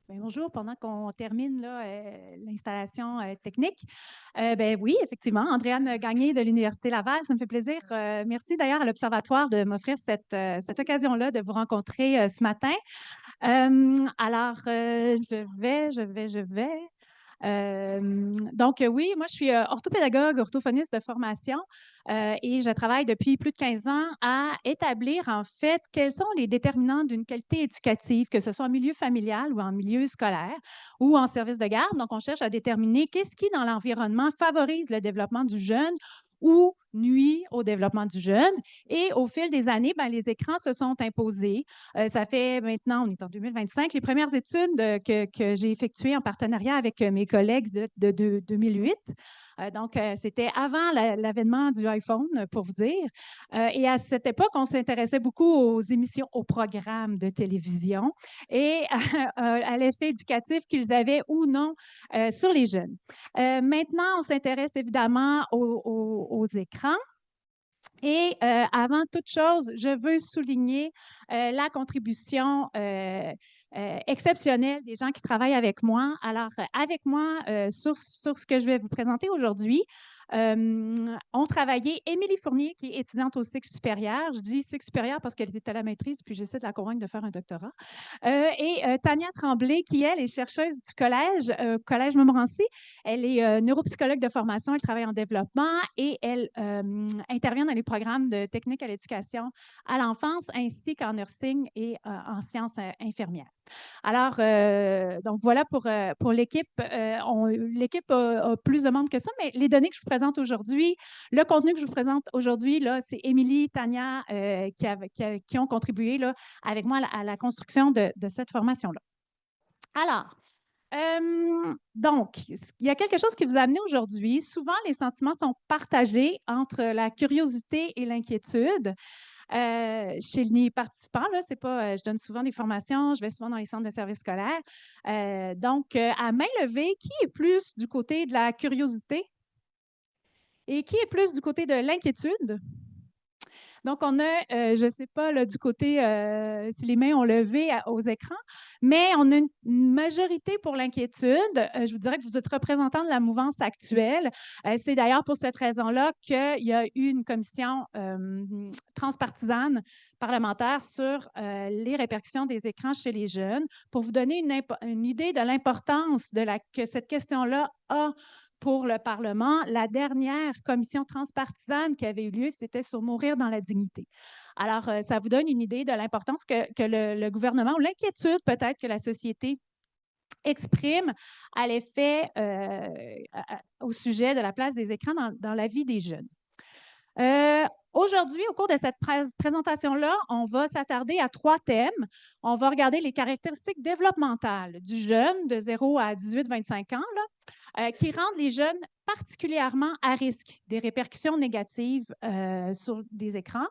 Ben, bonjour, pendant qu'on termine là, l'installation technique. Ben oui, effectivement, Andréane Gagné de l'Université Laval, ça me fait plaisir. Merci d'ailleurs à l'Observatoire de m'offrir cette occasion-là de vous rencontrer ce matin. Je vais. Oui, moi, je suis orthopédagogue, orthophoniste de formation et je travaille depuis plus de 15 ans à établir, en fait, quels sont les déterminants d'une qualité éducative, que ce soit en milieu familial ou en milieu scolaire ou en service de garde. Donc, on cherche à déterminer qu'est-ce qui, dans l'environnement, favorise le développement du jeune ou nuit au développement du jeune. Et au fil des années, ben, les écrans se sont imposés. Ça fait maintenant, on est en 2025, les premières études que j'ai effectuées en partenariat avec mes collègues de 2008. C'était avant l'avènement du iPhone, pour vous dire. Et à cette époque, on s'intéressait beaucoup aux émissions, aux programmes de télévision et à l'effet éducatif qu'ils avaient ou non sur les jeunes. Maintenant, on s'intéresse évidemment aux écrans. Et avant toute chose, je veux souligner la contribution exceptionnelle des gens qui travaillent avec moi. Alors, avec moi, sur ce que je vais vous présenter aujourd'hui, ont travaillé Émilie Fournier, qui est étudiante au cycle supérieur. Je dis cycle supérieur parce qu'elle était à la maîtrise, puis j'essaie de la convaincre de faire un doctorat. Tania Tremblay, qui, elle, est chercheuse du Collège Montmorency. Elle est neuropsychologue de formation, elle travaille en développement et elle intervient dans les programmes de technique à l'éducation à l'enfance ainsi qu'en nursing et en sciences infirmières. Alors, donc voilà pour l'équipe. L'équipe a plus de membres que ça, mais les données que je vous présente aujourd'hui, le contenu que je vous présente aujourd'hui, là, c'est Émilie, Tania qui ont contribué là, avec moi à la construction de cette formation-là. Alors, il y a quelque chose qui vous a amené aujourd'hui. Souvent, les sentiments sont partagés entre la curiosité et l'inquiétude. Chez les participants, là, c'est pas, je donne souvent des formations, je vais souvent dans les centres de services scolaires. À main levée, qui est plus du côté de la curiosité et qui est plus du côté de l'inquiétude? Donc, on a, je ne sais pas là, du côté si les mains ont levé aux écrans, mais on a une majorité pour l'inquiétude. Je vous dirais que vous êtes représentant de la mouvance actuelle. C'est d'ailleurs pour cette raison-là qu'il y a eu une commission transpartisane parlementaire sur les répercussions des écrans chez les jeunes pour vous donner une idée de l'importance que cette question-là a pour le Parlement. La dernière commission transpartisane qui avait eu lieu, c'était sur mourir dans la dignité. Alors, ça vous donne une idée de l'importance que le gouvernement ou l'inquiétude peut-être que la société exprime à l'effet au sujet de la place des écrans dans la vie des jeunes. Aujourd'hui, au cours de cette présentation-là, on va s'attarder à 3 thèmes. On va regarder les caractéristiques développementales du jeune de 0 à 18-25 ans, là, qui rendent les jeunes particulièrement à risque des répercussions négatives sur des écrans.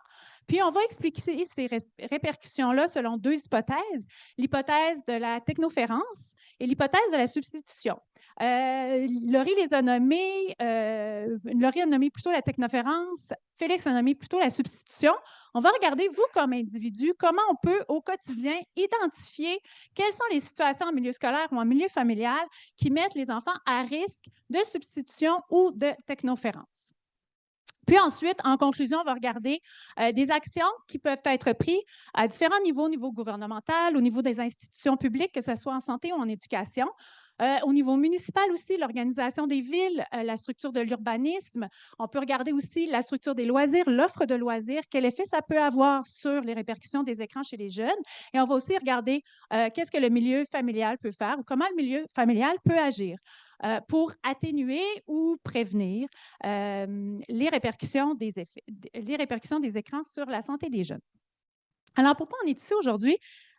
Puis, on va expliquer ces répercussions-là selon 2 hypothèses, l'hypothèse de la technoférence et l'hypothèse de la substitution. Laurie a nommé plutôt la technoférence, Félix a nommé plutôt la substitution. On va regarder, vous, comme individu, comment on peut, au quotidien, identifier quelles sont les situations en milieu scolaire ou en milieu familial qui mettent les enfants à risque de substitution ou de technoférence. Puis ensuite, en conclusion, on va regarder des actions qui peuvent être prises à différents niveaux, au niveau gouvernemental, au niveau des institutions publiques, que ce soit en santé ou en éducation. Au niveau municipal aussi, l'organisation des villes, la structure de l'urbanisme. On peut regarder aussi la structure des loisirs, l'offre de loisirs, quel effet ça peut avoir sur les répercussions des écrans chez les jeunes. Et on va aussi regarder qu'est-ce que le milieu familial peut faire ou comment le milieu familial peut agir pour atténuer ou prévenir les répercussions des écrans sur la santé des jeunes. Alors, pourquoi on est ici aujourd'hui?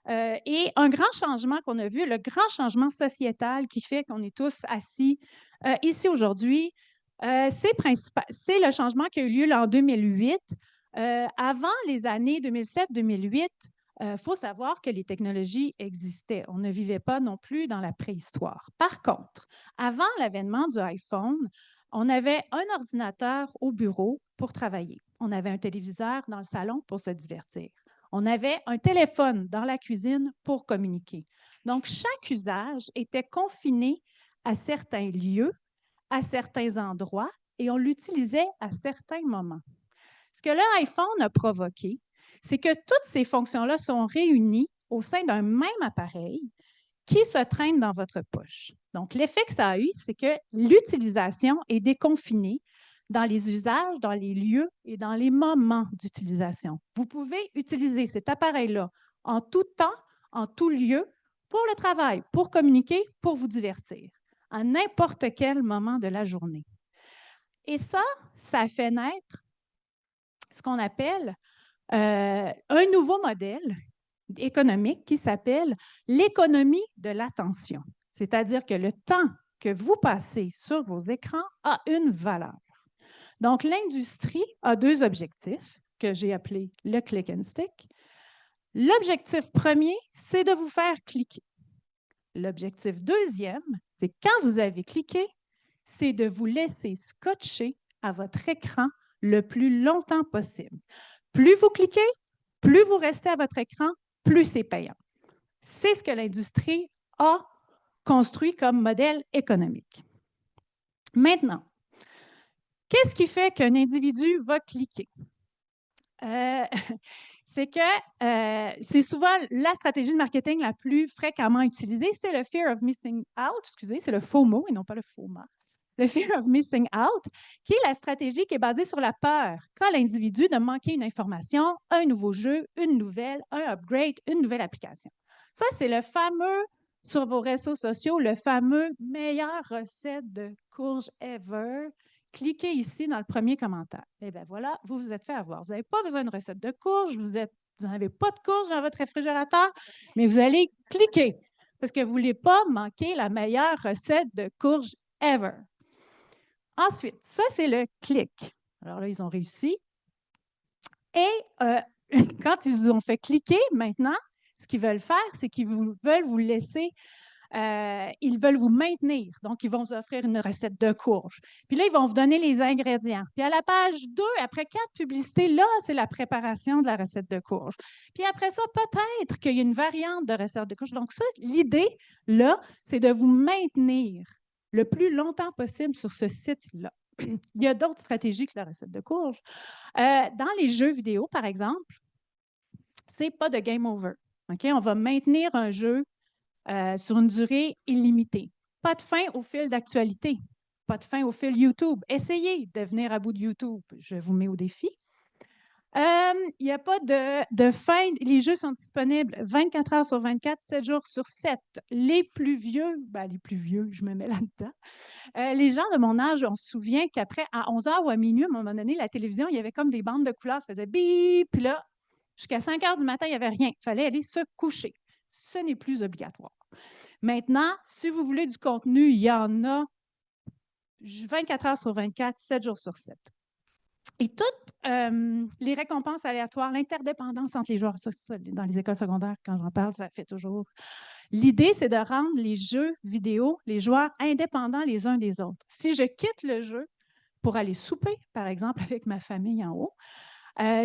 Et un grand changement qu'on a vu, le grand changement sociétal qui fait qu'on est tous assis ici aujourd'hui, c'est le changement qui a eu lieu en 2008. Avant les années 2007-2008, il faut savoir que les technologies existaient. On ne vivait pas non plus dans la préhistoire. Par contre, avant l'avènement du iPhone, on avait un ordinateur au bureau pour travailler. On avait un téléviseur dans le salon pour se divertir. On avait un téléphone dans la cuisine pour communiquer. Donc, chaque usage était confiné à certains lieux, à certains endroits, et on l'utilisait à certains moments. Ce que l'iPhone a provoqué, c'est que toutes ces fonctions-là sont réunies au sein d'un même appareil qui se traîne dans votre poche. Donc, l'effet que ça a eu, c'est que l'utilisation est déconfinée dans les usages, dans les lieux et dans les moments d'utilisation. Vous pouvez utiliser cet appareil-là en tout temps, en tout lieu, pour le travail, pour communiquer, pour vous divertir, à n'importe quel moment de la journée. Et ça a fait naître ce qu'on appelle un nouveau modèle économique qui s'appelle l'économie de l'attention. C'est-à-dire que le temps que vous passez sur vos écrans a une valeur. Donc, l'industrie a deux objectifs que j'ai appelés le click and stick. L'objectif premier, c'est de vous faire cliquer. L'objectif deuxième, c'est quand vous avez cliqué, c'est de vous laisser scotcher à votre écran le plus longtemps possible. Plus vous cliquez, plus vous restez à votre écran, plus c'est payant. C'est ce que l'industrie a construit comme modèle économique. Maintenant, qu'est-ce qui fait qu'un individu va cliquer? C'est que c'est souvent la stratégie de marketing la plus fréquemment utilisée, c'est le fear of missing out, excusez, c'est le FOMO et non pas le FOMA. Le fear of missing out, qui est la stratégie qui est basée sur la peur qu'a l'individu de manquer une information, un nouveau jeu, une nouvelle, un upgrade, une nouvelle application. Ça, c'est le fameux, sur vos réseaux sociaux, le fameux meilleure recette de courge ever. Cliquez ici dans le premier commentaire. Et bien voilà, vous vous êtes fait avoir. Vous n'avez pas besoin de recette de courge, vous n'avez pas de courge dans votre réfrigérateur, mais vous allez cliquer parce que vous ne voulez pas manquer la meilleure recette de courge ever. Ensuite, ça, c'est le clic. Alors là, ils ont réussi. Et quand ils ont fait cliquer, maintenant, ce qu'ils veulent faire, c'est qu'ils veulent vous laisser, ils veulent vous maintenir. Donc, ils vont vous offrir une recette de courge. Puis là, ils vont vous donner les ingrédients. Puis à la page 2, après 4 publicités, là, c'est la préparation de la recette de courge. Puis après ça, peut-être qu'il y a une variante de recette de courge. Donc ça, l'idée, là, c'est de vous maintenir le plus longtemps possible sur ce site-là. Il y a d'autres stratégies que la recette de courge. Dans les jeux vidéo, par exemple, c'est pas de game over. Okay? On va maintenir un jeu sur une durée illimitée. Pas de fin au fil d'actualité. Pas de fin au fil YouTube. Essayez de venir à bout de YouTube. Je vous mets au défi. Il n'y a pas de fin. Les jeux sont disponibles 24 heures sur 24, 7 jours sur 7. Les plus vieux, je me mets là-dedans. Les gens de mon âge, on se souvient qu'après, à 11 h ou à minuit, à un moment donné, la télévision, il y avait comme des bandes de couleurs, ça faisait bip, puis là, jusqu'à 5 h du matin, il n'y avait rien. Il fallait aller se coucher. Ce n'est plus obligatoire. Maintenant, si vous voulez du contenu, il y en a 24 heures sur 24, 7 jours sur 7. Et toutes les récompenses aléatoires, l'interdépendance entre les joueurs, ça, dans les écoles secondaires, quand j'en parle, ça fait toujours. L'idée, c'est de rendre les jeux vidéo, les joueurs indépendants les uns des autres. Si je quitte le jeu pour aller souper, par exemple, avec ma famille en haut,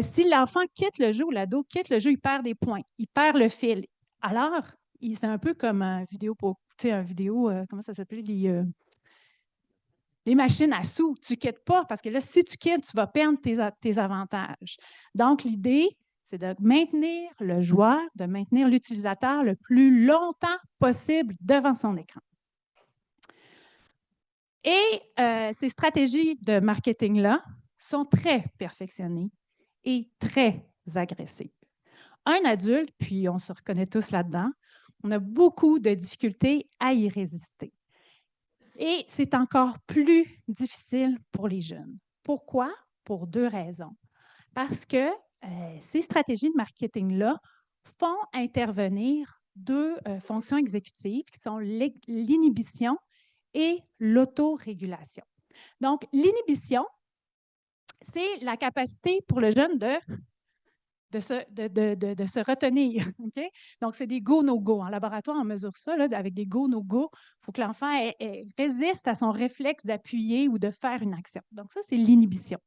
si l'enfant quitte le jeu ou l'ado quitte le jeu, il perd des points, il perd le fil. Alors, c'est un peu comme un vidéo, comment ça s'appelle, les machines à sous. Tu ne quittes pas parce que là, si tu quittes, tu vas perdre tes avantages. Donc, l'idée, c'est de maintenir le joueur, de maintenir l'utilisateur le plus longtemps possible devant son écran. Et ces stratégies de marketing-là sont très perfectionnées et très agressives. Un adulte, puis on se reconnaît tous là-dedans, on a beaucoup de difficultés à y résister. Et c'est encore plus difficile pour les jeunes. Pourquoi? Pour deux raisons. Parce que ces stratégies de marketing-là font intervenir deux fonctions exécutives qui sont l'inhibition et l'autorégulation. Donc, l'inhibition, c'est la capacité pour le jeune de se retenir. Okay? Donc, c'est des go, no go. En laboratoire, on mesure ça là, avec des go, no go. Il faut que l'enfant résiste à son réflexe d'appuyer ou de faire une action. Donc, ça, c'est l'inhibition.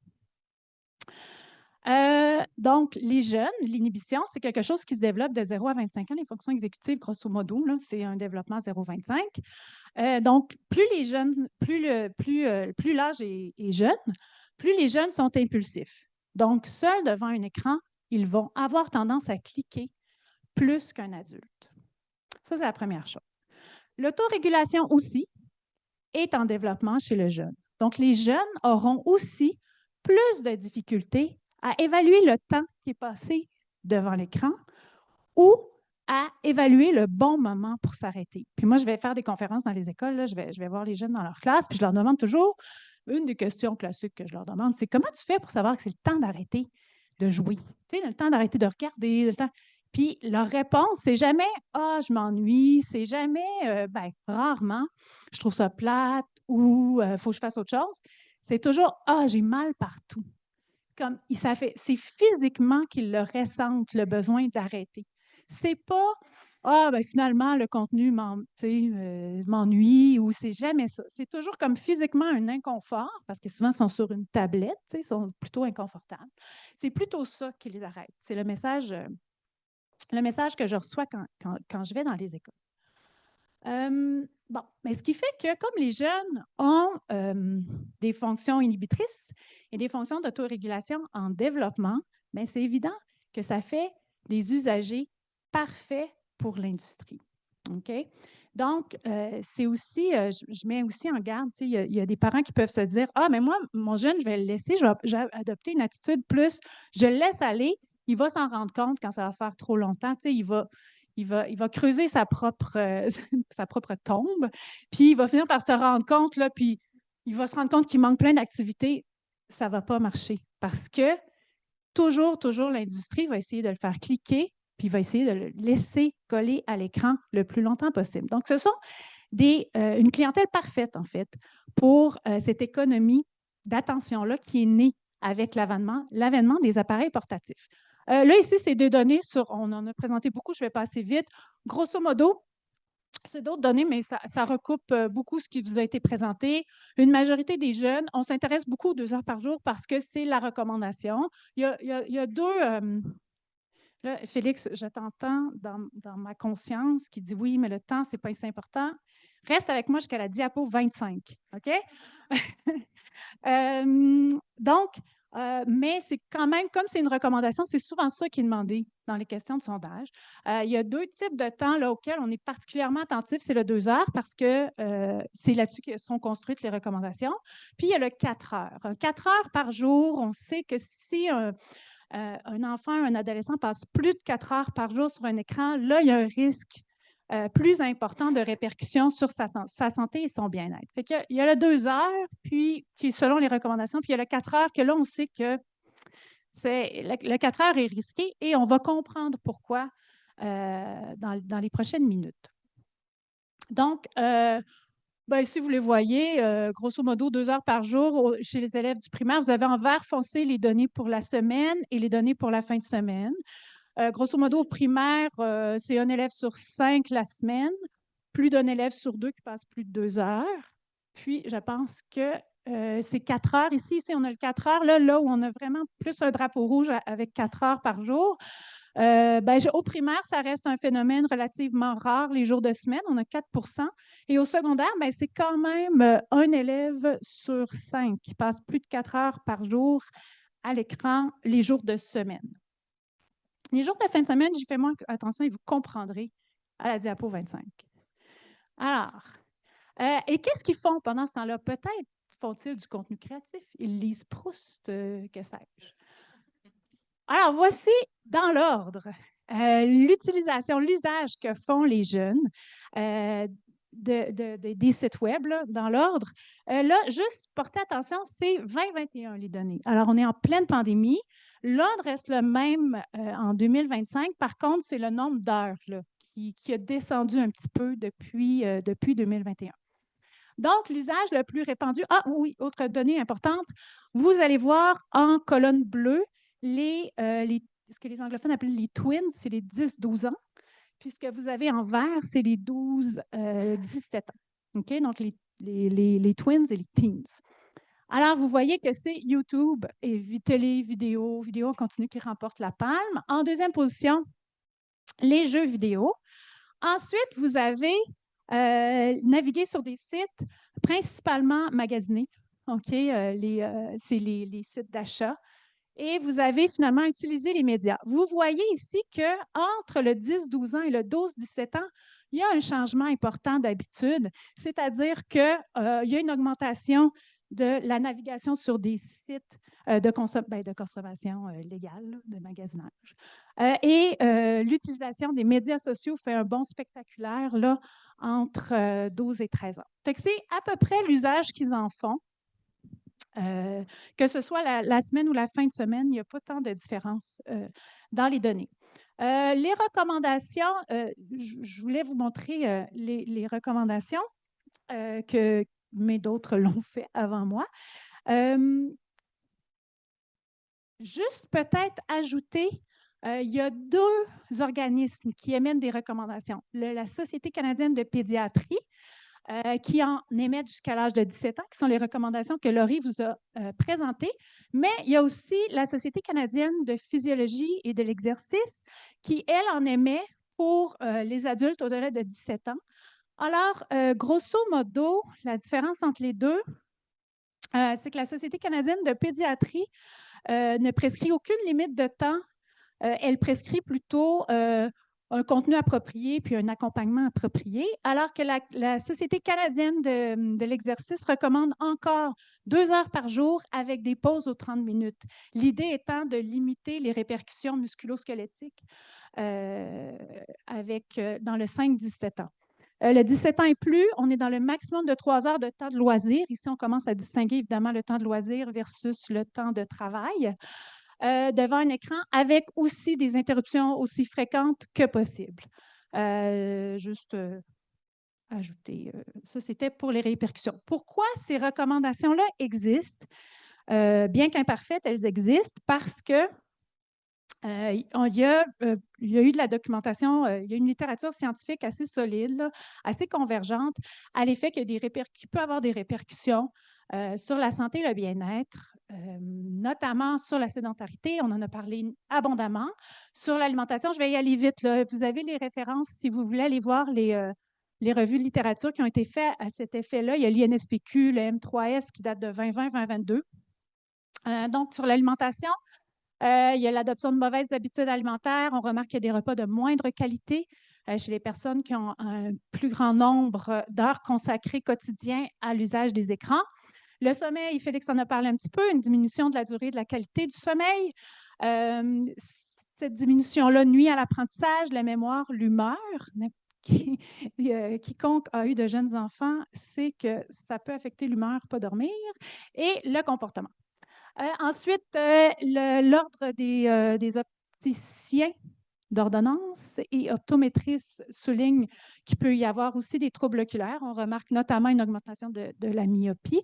Donc, les jeunes, l'inhibition, c'est quelque chose qui se développe de 0 à 25 ans. Les fonctions exécutives, grosso modo, c'est un développement 0,25. Donc, plus les jeunes, plus l'âge est jeune, plus les jeunes sont impulsifs. Donc, seuls devant un écran, ils vont avoir tendance à cliquer plus qu'un adulte. Ça, c'est la première chose. L'autorégulation aussi est en développement chez le jeune. Donc, les jeunes auront aussi plus de difficultés à évaluer le temps qui est passé devant l'écran ou à évaluer le bon moment pour s'arrêter. Puis moi, je vais faire des conférences dans les écoles, là, je vais voir les jeunes dans leur classe, puis je leur demande toujours, une des questions classiques que je leur demande, c'est comment tu fais pour savoir que c'est le temps d'arrêter de jouer? Tu sais, le temps d'arrêter de regarder, le temps. Puis leur réponse, c'est jamais ah, je m'ennuie, c'est jamais rarement, je trouve ça plate ou faut que je fasse autre chose. C'est toujours ah, j'ai mal partout. Comme c'est physiquement qu'ils le ressentent, le besoin d'arrêter. C'est pas ah, ben finalement, le contenu m'ennuie ou c'est jamais ça. C'est toujours comme physiquement un inconfort, parce que souvent, ils sont sur une tablette, ils sont plutôt inconfortables. C'est plutôt ça qui les arrête. C'est le message que je reçois quand je vais dans les écoles. Bon, mais ce qui fait que comme les jeunes ont des fonctions inhibitrices et des fonctions d'autorégulation en développement, bien, c'est évident que ça fait des usagers parfaits pour l'industrie. OK? Donc, c'est aussi, je mets aussi en garde, il y a des parents qui peuvent se dire « Ah, mais moi, mon jeune, je vais le laisser, je vais adopter une attitude plus, je le laisse aller, il va s'en rendre compte quand ça va faire trop longtemps, il va creuser sa propre tombe, puis il va finir par se rendre compte, là, puis il va se rendre compte qu'il manque plein d'activités. Ça ne va pas marcher parce que toujours, l'industrie va essayer de le faire cliquer, puis il va essayer de le laisser coller à l'écran le plus longtemps possible. Donc, ce sont une clientèle parfaite, en fait, pour cette économie d'attention-là qui est née avec l'avènement des appareils portatifs. Là, ici, c'est des données on en a présenté beaucoup, je vais passer vite. Grosso modo, c'est d'autres données, mais ça recoupe beaucoup ce qui vous a été présenté. Une majorité des jeunes, on s'intéresse beaucoup aux 2 heures par jour parce que c'est la recommandation. Il y a deux... là, Félix, je t'entends dans ma conscience qui dit oui, mais le temps, c'est pas si important. Reste avec moi jusqu'à la diapo 25, OK? Donc, mais c'est quand même, comme c'est une recommandation, c'est souvent ça qui est demandé dans les questions de sondage. Il y a 2 types de temps là, auxquels on est particulièrement attentif. C'est le 2 heures parce que c'est là-dessus que sont construites les recommandations. Puis, il y a le 4 heures. 4 heures par jour, on sait que si un enfant, un adolescent passe plus de 4 heures par jour sur un écran, là, il y a un risque plus important de répercussions sur sa santé et son bien-être. Fait que, il y a le 2 heures, puis qui est selon les recommandations, puis il y a le 4 heures, que là, on sait que le 4 heures est risqué et on va comprendre pourquoi dans les prochaines minutes. Donc, ici, vous les voyez, grosso modo, 2 heures par jour chez les élèves du primaire. Vous avez en vert foncé les données pour la semaine et les données pour la fin de semaine. Grosso modo, au primaire, c'est un élève sur 5 la semaine, plus d'un élève sur 2 qui passe plus de 2 heures. Puis, je pense que c'est 4 heures. Ici, on a le 4 heures, là où on a vraiment plus un drapeau rouge avec 4 heures par jour. Au primaire, ça reste un phénomène relativement rare les jours de semaine. On a 4 Et au secondaire, c'est quand même un élève sur 5 qui passe plus de 4 heures par jour à l'écran les jours de semaine. Les jours de fin de semaine, j'y fais moins attention et vous comprendrez à la diapo 25. Alors, et qu'est-ce qu'ils font pendant ce temps-là? Peut-être font-ils du contenu créatif. Ils lisent Proust, que sais-je. Alors, voici dans l'ordre l'usage que font les jeunes des sites web, là, dans l'ordre. Là, juste portez attention, c'est 2021 les données. Alors, on est en pleine pandémie. L'ordre reste le même en 2025. Par contre, c'est le nombre d'heures qui a descendu un petit peu depuis 2021. Donc, l'usage le plus répandu, oui, autre donnée importante, vous allez voir en colonne bleue ce que les anglophones appellent les twins, c'est les 10-12 ans. Puis ce que vous avez en vert, c'est les 12-17 ans. OK? Donc, les twins et les teens. Alors, vous voyez que c'est YouTube et télé, vidéo en continu qui remportent la palme. En deuxième position, les jeux vidéo. Ensuite, vous avez navigué sur des sites principalement magasinés. OK? C'est les sites d'achat. Et vous avez finalement utilisé les médias. Vous voyez ici qu'entre le 10-12 ans et le 12-17 ans, il y a un changement important d'habitude, c'est-à-dire qu'il y a une augmentation de la navigation sur des sites de consommation légale, là, de magasinage. L'utilisation des médias sociaux fait un bond spectaculaire là, entre 12 et 13 ans. Fait que c'est à peu près l'usage qu'ils en font. Que ce soit la semaine ou la fin de semaine, il n'y a pas tant de différence dans les données. Les recommandations, je voulais vous montrer les recommandations mais d'autres l'ont fait avant moi. Juste peut-être ajouter, il y a deux organismes qui émettent des recommandations. La Société canadienne de pédiatrie, qui en émettent jusqu'à l'âge de 17 ans, qui sont les recommandations que Laurie vous a présentées. Mais il y a aussi la Société canadienne de physiologie et de l'exercice qui, elle, en émet pour les adultes au-delà de 17 ans. Alors, grosso modo, la différence entre les deux, c'est que la Société canadienne de pédiatrie ne prescrit aucune limite de temps. Elle prescrit plutôt un contenu approprié puis un accompagnement approprié, alors que la Société canadienne de l'exercice recommande encore 2 heures par jour avec des pauses aux 30 minutes. L'idée étant de limiter les répercussions musculo-squelettiques dans le 5-17 ans. Le 17 ans et plus, on est dans le maximum de 3 heures de temps de loisir. Ici, on commence à distinguer évidemment le temps de loisir versus le temps de travail. Devant un écran avec aussi des interruptions aussi fréquentes que possible. Juste ajouter, ça c'était pour les répercussions. Pourquoi ces recommandations-là existent? Bien qu'imparfaites, elles existent parce que il y a eu de la documentation, il y a une littérature scientifique assez solide, là, assez convergente, à l'effet qu'il peut avoir des répercussions sur la santé et le bien-être, notamment sur la sédentarité. On en a parlé abondamment. Sur l'alimentation, je vais y aller vite. Là. Vous avez les références si vous voulez aller voir les revues de littérature qui ont été faites à cet effet-là. Il y a l'INSPQ, le M3S qui date de 2020-2022. Donc, sur l'alimentation, il y a l'adoption de mauvaises habitudes alimentaires. On remarque qu'il y a des repas de moindre qualité chez les personnes qui ont un plus grand nombre d'heures consacrées quotidiennes à l'usage des écrans. Le sommeil, Félix en a parlé un petit peu, une diminution de la durée de la qualité du sommeil. Cette diminution-là nuit à l'apprentissage, la mémoire, l'humeur. Quiconque a eu de jeunes enfants sait que ça peut affecter l'humeur, pas dormir, et le comportement. Ensuite, l'Ordre des opticiens d'ordonnance et optométristes souligne qu'il peut y avoir aussi des troubles oculaires. On remarque notamment une augmentation de la myopie.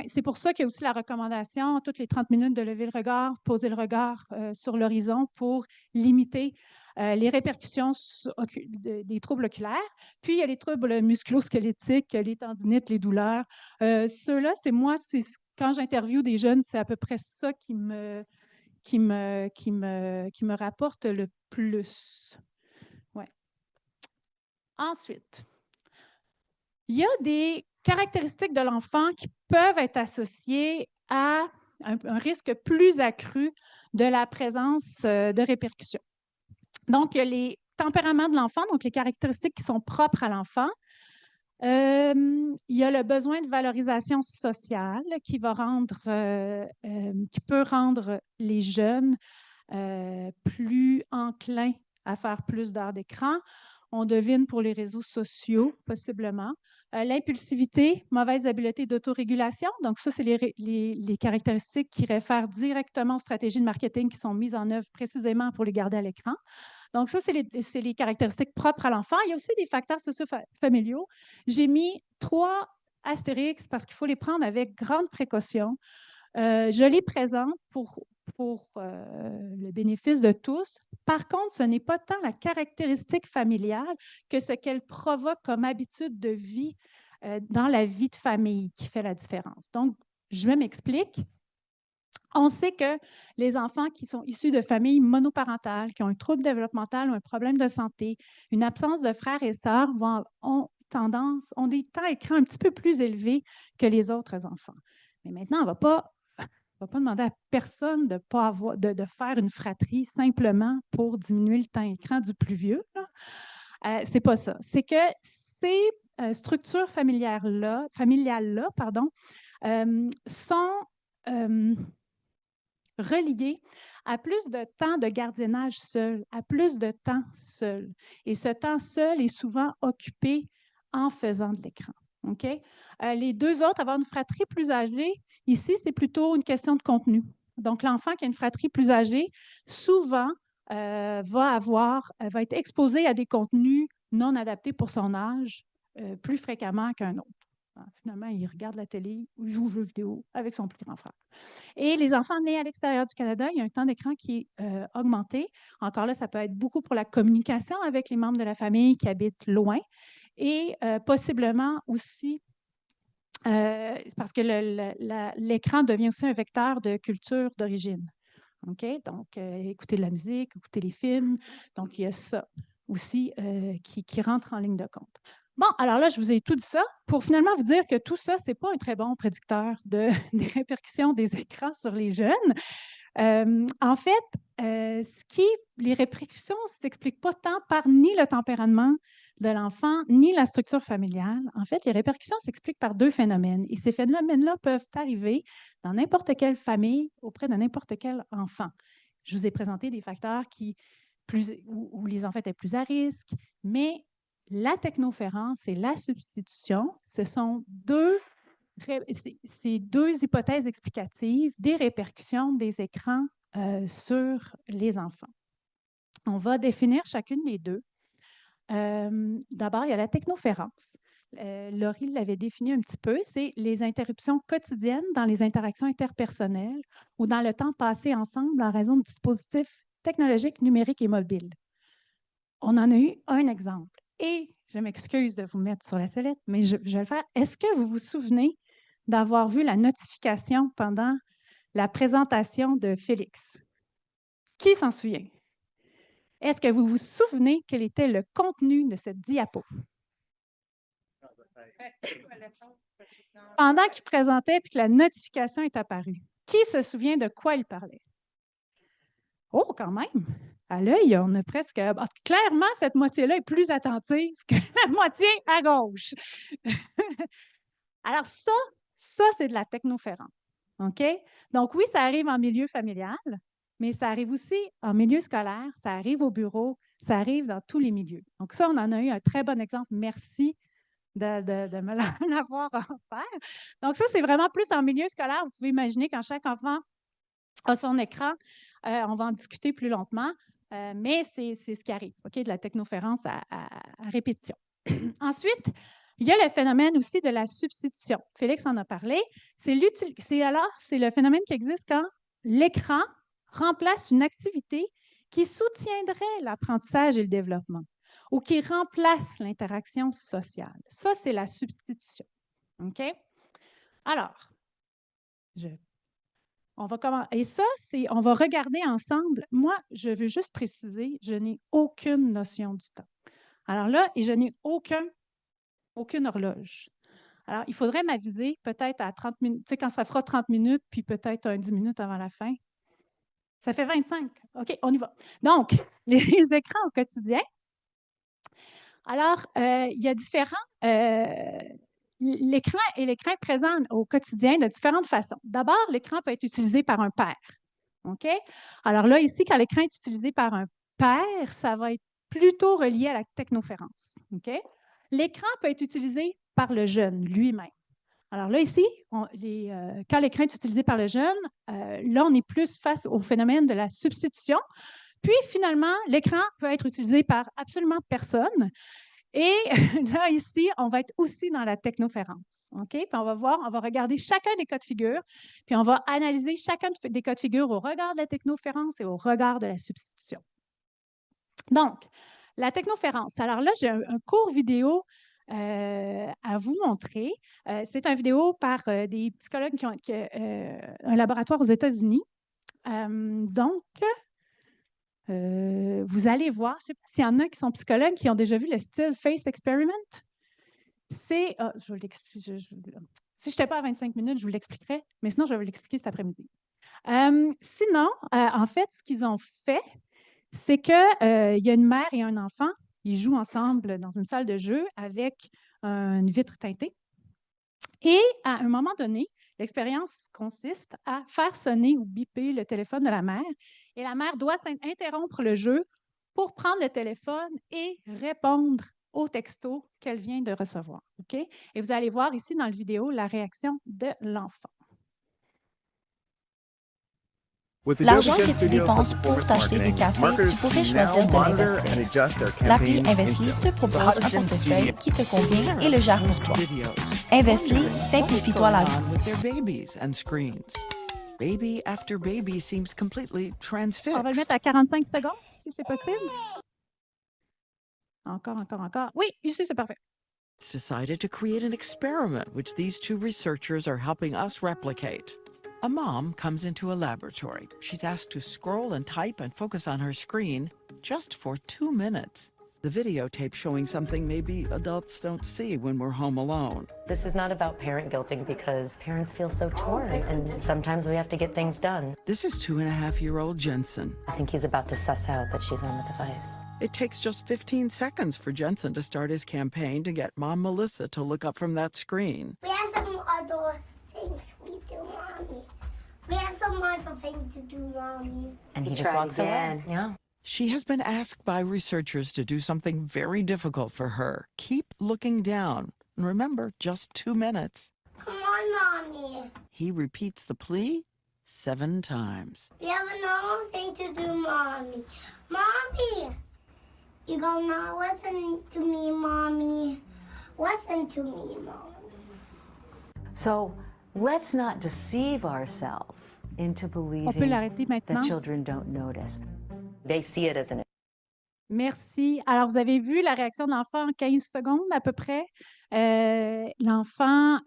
C'est pour ça qu'il y a aussi la recommandation, toutes les 30 minutes, de lever le regard, poser le regard sur l'horizon pour limiter les répercussions des troubles oculaires. Puis, il y a les troubles musculo-squelettiques, les tendinites, les douleurs. Ceux-là, quand j'interviewe des jeunes, c'est à peu près ça qui me rapporte le plus. Ouais. Ensuite, il y a des caractéristiques de l'enfant qui peuvent être associées à un risque plus accru de la présence de répercussions. Donc, il y a les tempéraments de l'enfant, donc les caractéristiques qui sont propres à l'enfant. Il y a le besoin de valorisation sociale qui peut rendre les jeunes plus enclins à faire plus d'heures d'écran. On devine pour les réseaux sociaux, possiblement. L'impulsivité, mauvaise habileté d'autorégulation. Donc, ça, c'est les caractéristiques qui réfèrent directement aux stratégies de marketing qui sont mises en œuvre précisément pour les garder à l'écran. Donc, ça, c'est les caractéristiques propres à l'enfant. Il y a aussi des facteurs socio-familiaux. J'ai mis 3 astérix parce qu'il faut les prendre avec grande précaution. Je les présente pour le bénéfice de tous. Par contre, ce n'est pas tant la caractéristique familiale que ce qu'elle provoque comme habitude de vie dans la vie de famille qui fait la différence. Donc, Je m'explique. On sait que les enfants qui sont issus de familles monoparentales, qui ont un trouble développemental ou un problème de santé, une absence de frères et sœurs, ont des temps écran un petit peu plus élevés que les autres enfants. Mais maintenant, on ne va pas demander à personne de pas avoir, de faire une fratrie simplement pour diminuer le temps écran du plus vieux. Ce n'est pas ça. C'est que ces structures familiales-là, sont reliées à plus de temps de gardiennage seul, à plus de temps seul. Et ce temps seul est souvent occupé en faisant de l'écran. OK? Les deux autres, avoir une fratrie plus âgée, ici, c'est plutôt une question de contenu. Donc, l'enfant qui a une fratrie plus âgée, souvent, va être exposé à des contenus non adaptés pour son âge plus fréquemment qu'un autre. Finalement, il regarde la télé ou il joue aux jeux vidéo avec son plus grand frère. Et les enfants nés à l'extérieur du Canada, il y a un temps d'écran qui est augmenté. Encore là, ça peut être beaucoup pour la communication avec les membres de la famille qui habitent loin et possiblement aussi parce que l'écran devient aussi un vecteur de culture d'origine. OK? Donc, écouter de la musique, écouter les films. Donc, il y a ça aussi qui rentre en ligne de compte. Bon, alors là, je vous ai tout dit ça pour finalement vous dire que tout ça, ce n'est pas un très bon prédicteur des répercussions des écrans sur les jeunes. En fait, les répercussions ne s'expliquent pas tant par ni le tempérament de l'enfant, ni la structure familiale. En fait, les répercussions s'expliquent par deux phénomènes. Et ces phénomènes-là peuvent arriver dans n'importe quelle famille, auprès de n'importe quel enfant. Je vous ai présenté des facteurs où les enfants étaient plus à risque, mais la technoférence et la substitution, ce sont ces deux hypothèses explicatives des répercussions des écrans sur les enfants. On va définir chacune des deux. D'abord, il y a la technoférence. Laurie l'avait défini un petit peu, c'est les interruptions quotidiennes dans les interactions interpersonnelles ou dans le temps passé ensemble en raison de dispositifs technologiques, numériques et mobiles. On en a eu un exemple. Et je m'excuse de vous mettre sur la sellette, mais je vais le faire. Est-ce que vous vous souvenez d'avoir vu la notification pendant la présentation de Félix? Qui s'en souvient? Est-ce que vous vous souvenez quel était le contenu de cette diapo? Pendant qu'il présentait et que la notification est apparue, qui se souvient de quoi il parlait? Oh, quand même! À l'œil, on a presque... Clairement, cette moitié-là est plus attentive que la moitié à gauche. Alors ça, c'est de la technoférence. OK? Donc oui, ça arrive en milieu familial, mais ça arrive aussi en milieu scolaire, ça arrive au bureau, ça arrive dans tous les milieux. Donc ça, on en a eu un très bon exemple. Merci de me l'avoir offert. Donc ça, c'est vraiment plus en milieu scolaire. Vous pouvez imaginer quand chaque enfant a son écran, on va en discuter plus longuement, mais c'est ce qui arrive, OK, de la technoférence à répétition. Ensuite, il y a le phénomène aussi de la substitution. Félix en a parlé. C'est le phénomène qui existe quand l'écran remplace une activité qui soutiendrait l'apprentissage et le développement ou qui remplace l'interaction sociale. Ça, c'est la substitution. OK? Alors, on va regarder ensemble. Moi, je veux juste préciser, je n'ai aucune notion du temps. Alors là, et je n'ai aucune horloge. Alors, il faudrait m'aviser peut-être à 30 minutes, tu sais, quand ça fera 30 minutes, puis peut-être 10 minutes avant la fin. Ça fait 25. OK, on y va. Donc, les écrans au quotidien. Alors, il y a l'écran est présent au quotidien de différentes façons. D'abord, l'écran peut être utilisé par un père. OK? Alors là, ici, quand l'écran est utilisé par un père, ça va être plutôt relié à la technoférence. OK? L'écran peut être utilisé par le jeune lui-même. Alors là, ici, quand l'écran est utilisé par le jeune, là, on est plus face au phénomène de la substitution. Puis, finalement, l'écran peut être utilisé par absolument personne. Et là, ici, on va être aussi dans la technoférence. OK? Puis on va regarder chacun des cas de figure, puis on va analyser chacun des cas de figure au regard de la technoférence et au regard de la substitution. Donc, la technoférence. Alors là, j'ai un court vidéo à vous montrer. C'est une vidéo par des psychologues qui ont un laboratoire aux États-Unis. Donc, vous allez voir, je ne sais pas s'il y en a qui sont psychologues qui ont déjà vu le Still Face Experiment. Je vais l'expliquer. Si je n'étais pas à 25 minutes, je vous l'expliquerai, mais sinon, je vais vous l'expliquer cet après-midi. Sinon, en fait, ce qu'ils ont fait, c'est qu'il y a une mère et un enfant, ils jouent ensemble dans une salle de jeu avec une vitre teintée. Et à un moment donné, l'expérience consiste à faire sonner ou biper le téléphone de la mère. Et la mère doit interrompre le jeu pour prendre le téléphone et répondre au texto qu'elle vient de recevoir. OK? Et vous allez voir ici dans la vidéo la réaction de l'enfant. L'argent que tu dépenses pour t'acheter du café, tu pourrais choisir de l'investir. L'appli Investly te propose un portefeuille qui te convient et le gère pour toi. Investly, simplifie-toi la vie. Baby after baby seems completely On va le transfixed. mettre à 45 secondes, si c'est possible. Encore. Oui, ici, c'est parfait. It's decided to create an experiment which these two researchers are helping us replicate. A mom comes into a laboratory. She's asked to scroll and type and focus on her screen just for 2 minutes. The videotape showing something maybe adults don't see when we're home alone. This is not about parent guilting because parents feel so torn and sometimes we have to get things done. This is 2.5-year-old Jensen. I think he's about to suss out that she's on the device. It takes just 15 seconds for Jensen to start his campaign to get Mom Melissa to look up from that screen. We have some other things we do, Mommy. We have some other things to do, Mommy. And he just walks away. Yeah. She has been asked by researchers to do something very difficult for her. Keep looking down. And remember, just 2 minutes. Come on, Mommy. He repeats the plea 7 times. We have another thing to do, Mommy. Mommy! You gonna listen to me, Mommy. Listen to me, Mommy. So let's not deceive ourselves into On peut believing l'arrêter maintenant. that children don't notice. They see it as an Merci. Alors, vous avez vu la réaction de l'enfant en 15 secondes à peu près. L'enfant,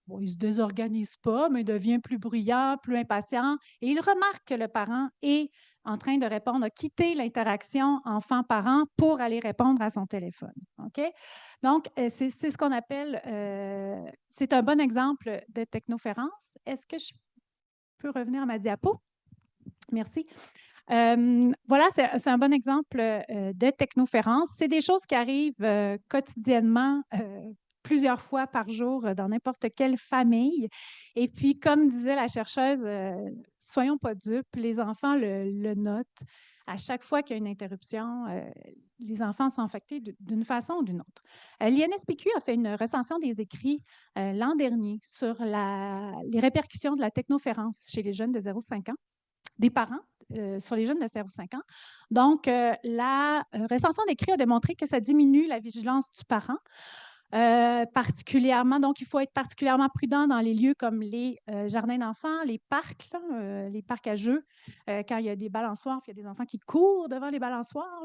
bon, il ne se désorganise pas, mais devient plus bruyant, plus impatient. Et il remarque que le parent est en train de répondre, a quitté l'interaction enfant-parent pour aller répondre à son téléphone. OK? Donc, c'est ce qu'on appelle, c'est un bon exemple de technoférence. Est-ce que je peux revenir à ma diapo? Merci. Voilà, c'est un bon exemple de technoférence. C'est des choses qui arrivent quotidiennement, plusieurs fois par jour dans n'importe quelle famille. Et puis, comme disait la chercheuse, soyons pas dupes, les enfants le notent. À chaque fois qu'il y a une interruption, les enfants sont affectés d'une façon ou d'une autre. L'INSPQ a fait une recension des écrits l'an dernier sur les répercussions de la technoférence chez les jeunes de 0,5 ans, des parents sur les jeunes de 0,5 ans. Donc, la recension d'écrit a démontré que ça diminue la vigilance du parent. Particulièrement, donc il faut être particulièrement prudent dans les lieux comme les jardins d'enfants, les parcs à jeux, quand il y a des balançoires, puis il y a des enfants qui courent devant les balançoires.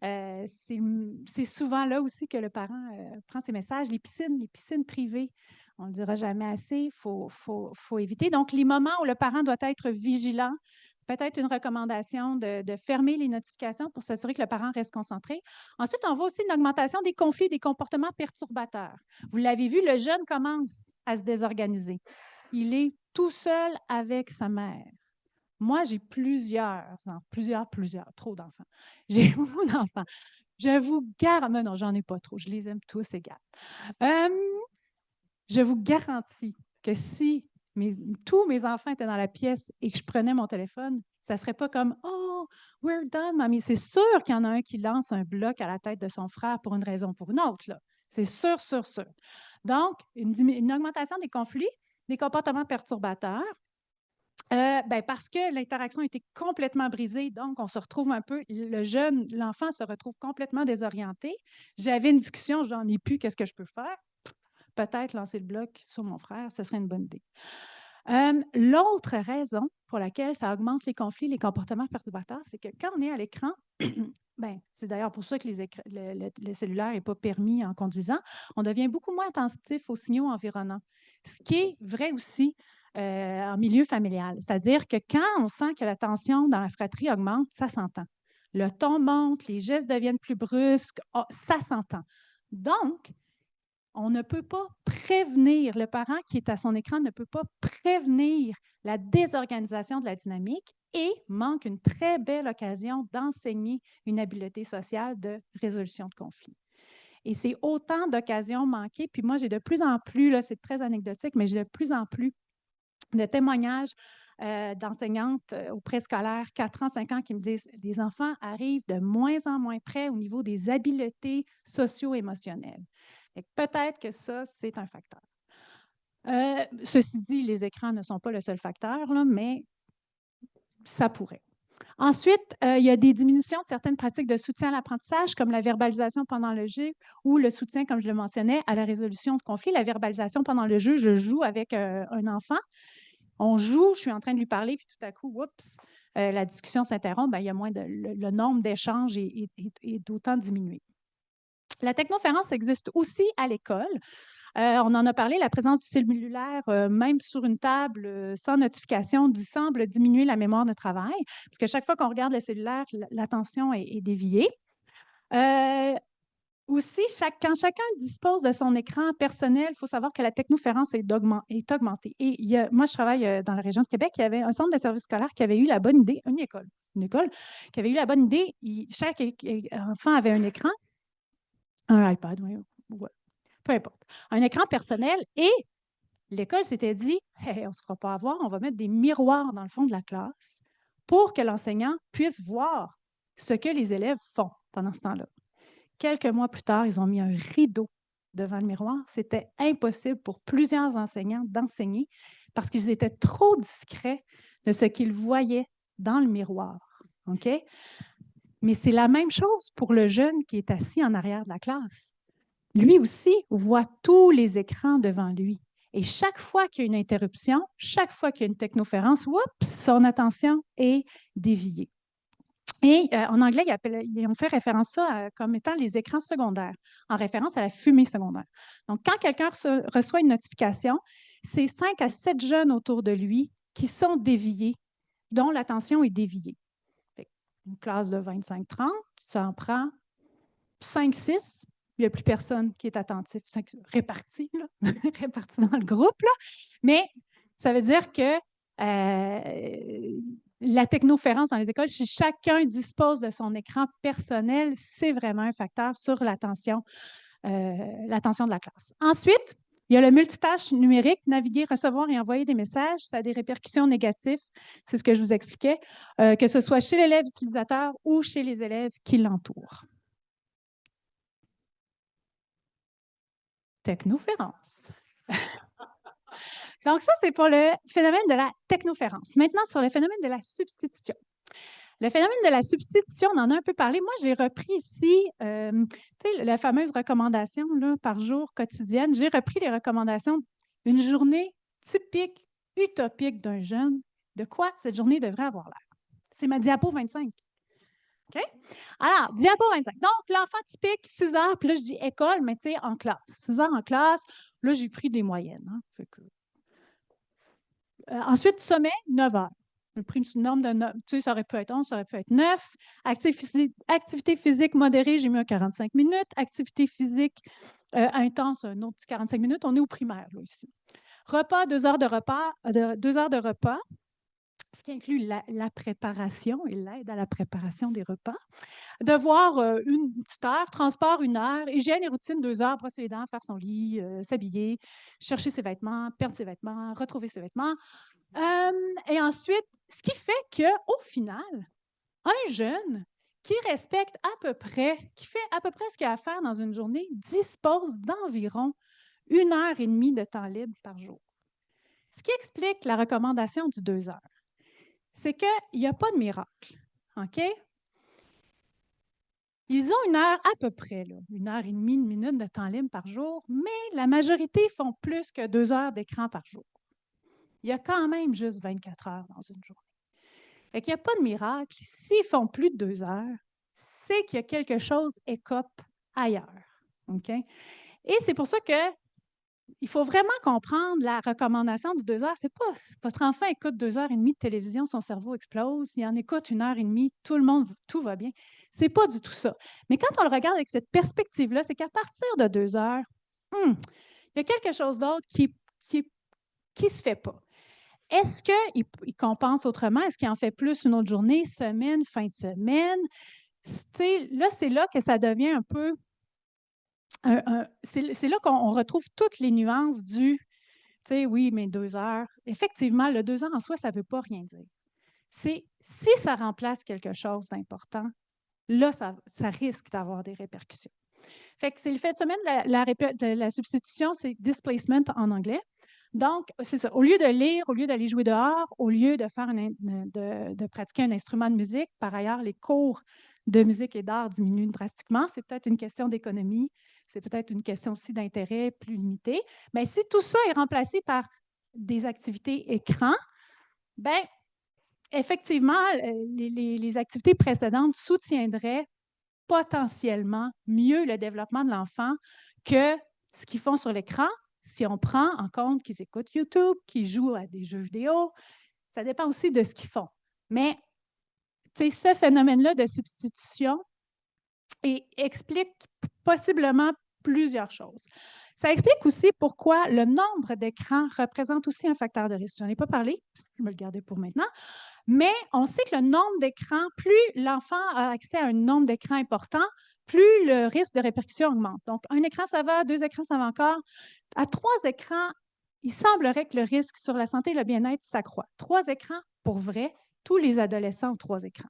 C'est souvent là aussi que le parent prend ses messages. Les piscines privées, on ne le dira jamais assez, il faut éviter. Donc, les moments où le parent doit être vigilant, peut-être une recommandation de fermer les notifications pour s'assurer que le parent reste concentré. Ensuite, on voit aussi une augmentation des conflits, des comportements perturbateurs. Vous l'avez vu, le jeune commence à se désorganiser. Il est tout seul avec sa mère. Moi, j'ai trop d'enfants. J'ai beaucoup d'enfants. Je vous garantis, mais non, j'en ai pas trop. Je les aime tous égales. Je vous garantis que si tous mes enfants étaient dans la pièce et que je prenais mon téléphone, ça ne serait pas comme « Oh, we're done, mamie ». C'est sûr qu'il y en a un qui lance un bloc à la tête de son frère pour une raison ou pour une autre. C'est sûr. Donc, une augmentation des conflits, des comportements perturbateurs, parce que l'interaction a été complètement brisée. Donc, on se retrouve un peu, l'enfant se retrouve complètement désorienté. J'avais une discussion, je n'en ai plus, qu'est-ce que je peux faire? Peut-être lancer le bloc sur mon frère, ce serait une bonne idée. L'autre raison pour laquelle ça augmente les conflits, les comportements perturbateurs, c'est que quand on est à l'écran, Ben, c'est d'ailleurs pour ça que le cellulaire n'est pas permis en conduisant. On devient beaucoup moins attentif aux signaux environnants, ce qui est vrai aussi en milieu familial. C'est-à-dire que quand on sent que la tension dans la fratrie augmente, ça s'entend. Le ton monte, les gestes deviennent plus brusques, ça s'entend. Donc, on ne peut pas prévenir, le parent qui est à son écran ne peut pas prévenir la désorganisation de la dynamique et manque une très belle occasion d'enseigner une habileté sociale de résolution de conflits. Et c'est autant d'occasions manquées. Puis moi, j'ai de plus en plus, là, c'est très anecdotique, mais j'ai de plus en plus de témoignages d'enseignantes au préscolaire, 4 ans, 5 ans, qui me disent « Les enfants arrivent de moins en moins près au niveau des habiletés socio-émotionnelles. » Peut-être que ça, c'est un facteur. Ceci dit, les écrans ne sont pas le seul facteur, là, mais ça pourrait. Ensuite, il y a des diminutions de certaines pratiques de soutien à l'apprentissage, comme la verbalisation pendant le jeu ou le soutien, comme je le mentionnais, à la résolution de conflits. La verbalisation pendant le jeu, je le joue avec un enfant. On joue, je suis en train de lui parler, puis tout à coup, oups, la discussion s'interrompt, il y a moins le nombre d'échanges est d'autant diminué. La technoférence existe aussi à l'école. On en a parlé, la présence du cellulaire, même sur une table, sans notification, semble diminuer la mémoire de travail, parce que chaque fois qu'on regarde le cellulaire, l'attention est déviée. Aussi, quand chacun dispose de son écran personnel, il faut savoir que la technoférence est augmentée. Et moi, je travaille dans la région de Québec, il y avait un centre de service scolaire qui avait eu la bonne idée, une école qui avait eu la bonne idée, chaque enfant avait un écran, un iPad, oui, ouais, peu importe, un écran personnel, et l'école s'était dit hey, on ne se fera pas avoir, on va mettre des miroirs dans le fond de la classe pour que l'enseignant puisse voir ce que les élèves font pendant ce temps-là. Quelques mois plus tard, ils ont mis un rideau devant le miroir. C'était impossible pour plusieurs enseignants d'enseigner parce qu'ils étaient trop discrets de ce qu'ils voyaient dans le miroir. OK? Mais c'est la même chose pour le jeune qui est assis en arrière de la classe. Lui aussi voit tous les écrans devant lui. Et chaque fois qu'il y a une interruption, chaque fois qu'il y a une technoférence, son attention est déviée. Et en anglais, ils ont fait référence à ça comme étant les écrans secondaires, en référence à la fumée secondaire. Donc, quand quelqu'un reçoit une notification, c'est 5 à 7 jeunes autour de lui qui sont déviés, dont l'attention est déviée. Une classe de 25-30, ça en prend 5-6. Il n'y a plus personne qui est attentif, réparti dans le groupe. Là. Mais ça veut dire que la technoférence dans les écoles, si chacun dispose de son écran personnel, c'est vraiment un facteur sur l'attention de la classe. Ensuite, il y a le multitâche numérique, naviguer, recevoir et envoyer des messages. Ça a des répercussions négatives, c'est ce que je vous expliquais, que ce soit chez l'élève utilisateur ou chez les élèves qui l'entourent. Technoférence. Donc, ça, c'est pour le phénomène de la technoférence. Maintenant, sur le phénomène de la substitution. Le phénomène de la substitution, on en a un peu parlé. Moi, j'ai repris ici la fameuse recommandation là, par jour quotidienne. J'ai repris les recommandations d'une journée typique, utopique d'un jeune. De quoi cette journée devrait avoir l'air? C'est ma diapo 25. OK? Alors, diapo 25. Donc, l'enfant typique, 6 heures, puis là, je dis école, mais tu sais, en classe. 6 heures en classe, là, j'ai pris des moyennes. Hein, fait que... ensuite, sommet, 9 heures. J'ai pris une norme de 9. Tu sais, ça aurait pu être 11, ça aurait pu être 9. Activité physique modérée, j'ai mis un 45 minutes. Activité physique intense, un autre petit 45 minutes. On est au primaire, là, ici. Repas, 2 heures de repas, 2 heures de repas, ce qui inclut la préparation et l'aide à la préparation des repas. Devoir, une petite heure. Transport, 1 heure. Hygiène et routine, 2 heures. Brosser les dents, faire son lit, s'habiller, chercher ses vêtements, perdre ses vêtements, retrouver ses vêtements. Et ensuite, ce qui fait qu'au final, un jeune qui respecte à peu près, qui fait à peu près ce qu'il a à faire dans une journée, dispose d'environ 1h30 de temps libre par jour. Ce qui explique la recommandation du 2 heures. C'est qu'il n'y a pas de miracle. OK? Ils ont 1 heure à peu près, là, 1h30, 1 minute de temps libre par jour, mais la majorité font plus que 2 heures d'écran par jour. Il y a quand même juste 24 heures dans une journée. Fait qu'il n'y a pas de miracle. S'ils font plus de 2 heures, sait qu'il y a quelque chose écope ailleurs. OK? Et c'est pour ça que il faut vraiment comprendre la recommandation du 2 heures. C'est pas votre enfant écoute 2 heures et demie de télévision, son cerveau explose. Il en écoute 1 heure et demie, tout va bien. C'est pas du tout ça. Mais quand on le regarde avec cette perspective-là, c'est qu'à partir de 2 heures, il y a quelque chose d'autre qui se fait pas. Est-ce qu'il compense autrement? Est-ce qu'il en fait plus une autre journée, semaine, fin de semaine? Là, c'est là que ça devient un peu c'est là qu'on retrouve toutes les nuances du, oui, mais 2 heures. Effectivement, le 2 heures en soi, ça ne veut pas rien dire. Si ça remplace quelque chose d'important, là, ça risque d'avoir des répercussions. Fait que c'est le fait de semaine, la substitution, c'est displacement en anglais. Donc, c'est ça. Au lieu de lire, au lieu d'aller jouer dehors, au lieu de faire de pratiquer un instrument de musique, par ailleurs, les cours de musique et d'art diminuent drastiquement. C'est peut-être une question d'économie, c'est peut-être une question aussi d'intérêt plus limité. Mais si tout ça est remplacé par des activités écran, bien, effectivement, les activités précédentes soutiendraient potentiellement mieux le développement de l'enfant que ce qu'ils font sur l'écran, si on prend en compte qu'ils écoutent YouTube, qu'ils jouent à des jeux vidéo. Ça dépend aussi de ce qu'ils font. Mais ce phénomène-là de substitution explique possiblement plusieurs choses. Ça explique aussi pourquoi le nombre d'écrans représente aussi un facteur de risque. Je n'en ai pas parlé, je vais le garder pour maintenant. Mais on sait que le nombre d'écrans, plus l'enfant a accès à un nombre d'écrans important, plus le risque de répercussion augmente. Donc, 1 écran, ça va, 2 écrans, ça va encore. À 3 écrans, il semblerait que le risque sur la santé et le bien-être s'accroît. 3 écrans, pour vrai, tous les adolescents ont 3 écrans.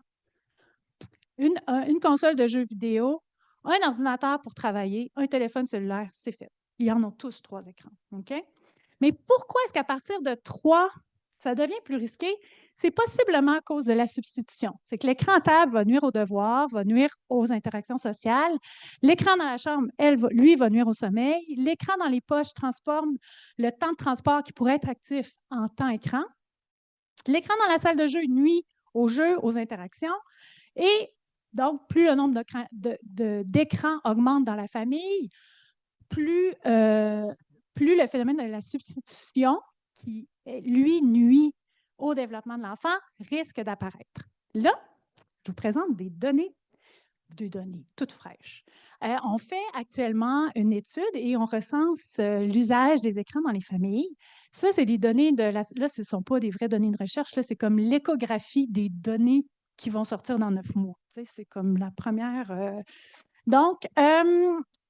Une console de jeux vidéo, un ordinateur pour travailler, un téléphone cellulaire, c'est fait. Ils en ont tous 3 écrans. OK? Mais pourquoi est-ce qu'à partir de 3, ça devient plus risqué? C'est possiblement à cause de la substitution. C'est que l'écran à table va nuire aux devoirs, va nuire aux interactions sociales. L'écran dans la chambre, lui, va nuire au sommeil. L'écran dans les poches transforme le temps de transport qui pourrait être actif en temps écran. L'écran dans la salle de jeu nuit aux jeux, aux interactions. Et donc, plus le nombre d'écrans augmente dans la famille, plus le phénomène de la substitution, qui, lui, nuit au développement de l'enfant, risque d'apparaître. Là, je vous présente des données toutes fraîches. On fait actuellement une étude et on recense l'usage des écrans dans les familles. Ça, c'est des données là, ce ne sont pas des vraies données de recherche, là, c'est comme l'échographie des données qui vont sortir dans 9 mois. C'est comme la première. Donc,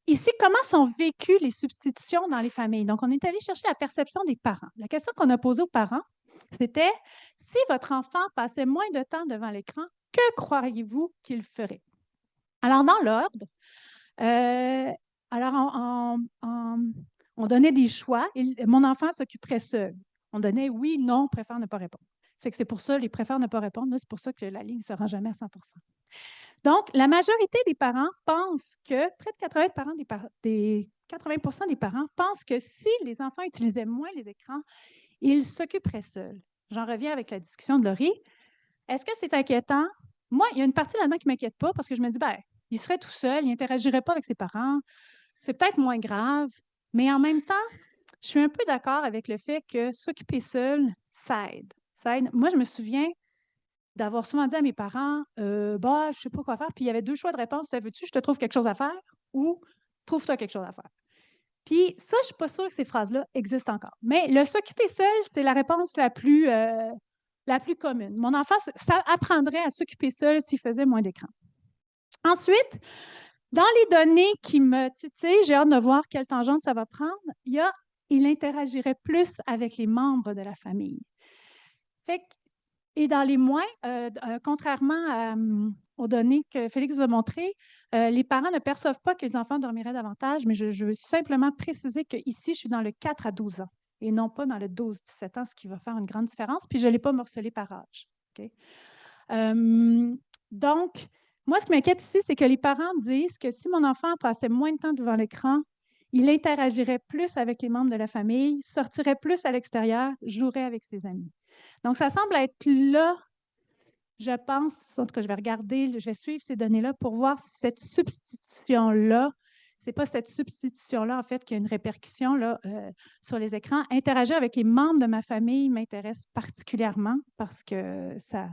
ici, comment sont vécues les substitutions dans les familles? Donc, on est allé chercher la perception des parents. La question qu'on a posée aux parents, c'était si votre enfant passait moins de temps devant l'écran, que croiriez-vous qu'il ferait? Alors, dans l'ordre, on donnait des choix. Mon enfant s'occuperait seul. On donnait oui, non, préfère ne pas répondre. C'est pour ça, les préfèrent ne pas répondre, c'est pour ça que la ligne ne se rend jamais à 100 %. Donc, la majorité des parents pensent que, près de 80 des parents pensent que si les enfants utilisaient moins les écrans, ils s'occuperaient seuls. J'en reviens avec la discussion de Laurie. Est-ce que c'est inquiétant? Moi, il y a une partie là-dedans qui ne m'inquiète pas parce que je me dis, il serait tout seul, il n'interagirait pas avec ses parents. C'est peut-être moins grave, mais en même temps, je suis un peu d'accord avec le fait que s'occuper seul, ça aide. Moi, je me souviens d'avoir souvent dit à mes parents, je ne sais pas quoi faire. Puis il y avait 2 choix de réponse. Veux-tu, je te trouve quelque chose à faire ou trouve-toi quelque chose à faire. Puis ça, je ne suis pas sûre que ces phrases-là existent encore. Mais le s'occuper seul, c'est la réponse la plus commune. Mon enfant, ça apprendrait à s'occuper seul s'il faisait moins d'écran. Ensuite, dans les données qui me titillent, j'ai hâte de voir quelle tangente ça va prendre, il interagirait plus avec les membres de la famille. Et dans les moins, contrairement aux données que Félix vous a montrées, les parents ne perçoivent pas que les enfants dormiraient davantage, mais je veux simplement préciser qu'ici, je suis dans le 4 à 12 ans et non pas dans le 12-17 ans, ce qui va faire une grande différence, puis je ne l'ai pas morcelé par âge. Okay? Donc, moi, ce qui m'inquiète ici, c'est que les parents disent que si mon enfant passait moins de temps devant l'écran, il interagirait plus avec les membres de la famille, sortirait plus à l'extérieur, jouerait avec ses amis. Donc, ça semble être là je pense, en tout cas, je vais regarder, je vais suivre ces données-là pour voir si cette substitution-là, c'est pas cette substitution-là, en fait, qui a une répercussion là, sur les écrans. Interagir avec les membres de ma famille m'intéresse particulièrement parce que ça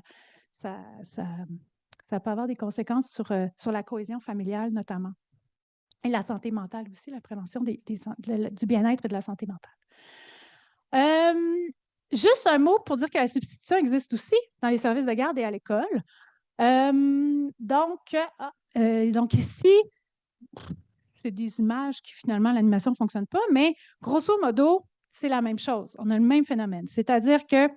peut avoir des conséquences sur la cohésion familiale, notamment. Et la santé mentale aussi, la prévention du bien-être et de la santé mentale. Juste un mot pour dire que la substitution existe aussi dans les services de garde et à l'école. Donc ici, c'est des images qui, finalement, l'animation ne fonctionne pas, mais grosso modo, c'est la même chose. On a le même phénomène. C'est-à-dire que,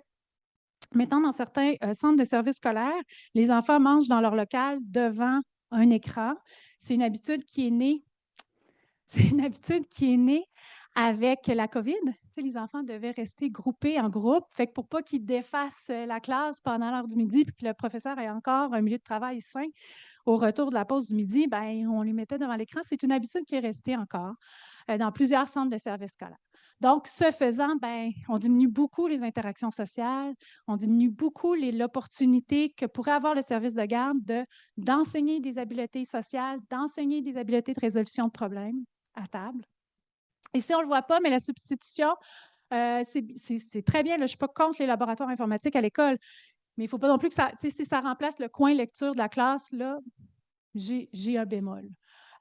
mettons, dans certains centres de services scolaires, les enfants mangent dans leur local devant un écran. C'est une habitude qui est née avec la COVID. Tu sais, les enfants devaient rester groupés en groupe. Fait que pour pas qu'ils défassent la classe pendant l'heure du midi puis que le professeur ait encore un milieu de travail sain au retour de la pause du midi, ben on les mettait devant l'écran. C'est une habitude qui est restée encore dans plusieurs centres de services scolaires. Donc, ce faisant, ben, on diminue beaucoup les interactions sociales, on diminue beaucoup l'opportunité que pourrait avoir le service de garde d'enseigner des habiletés sociales, d'enseigner des habiletés de résolution de problèmes à table. Ici, on ne le voit pas, mais la substitution, c'est très bien. Là, je ne suis pas contre les laboratoires informatiques à l'école, mais il ne faut pas non plus que ça, si ça remplace le coin lecture de la classe, là, j'ai un bémol.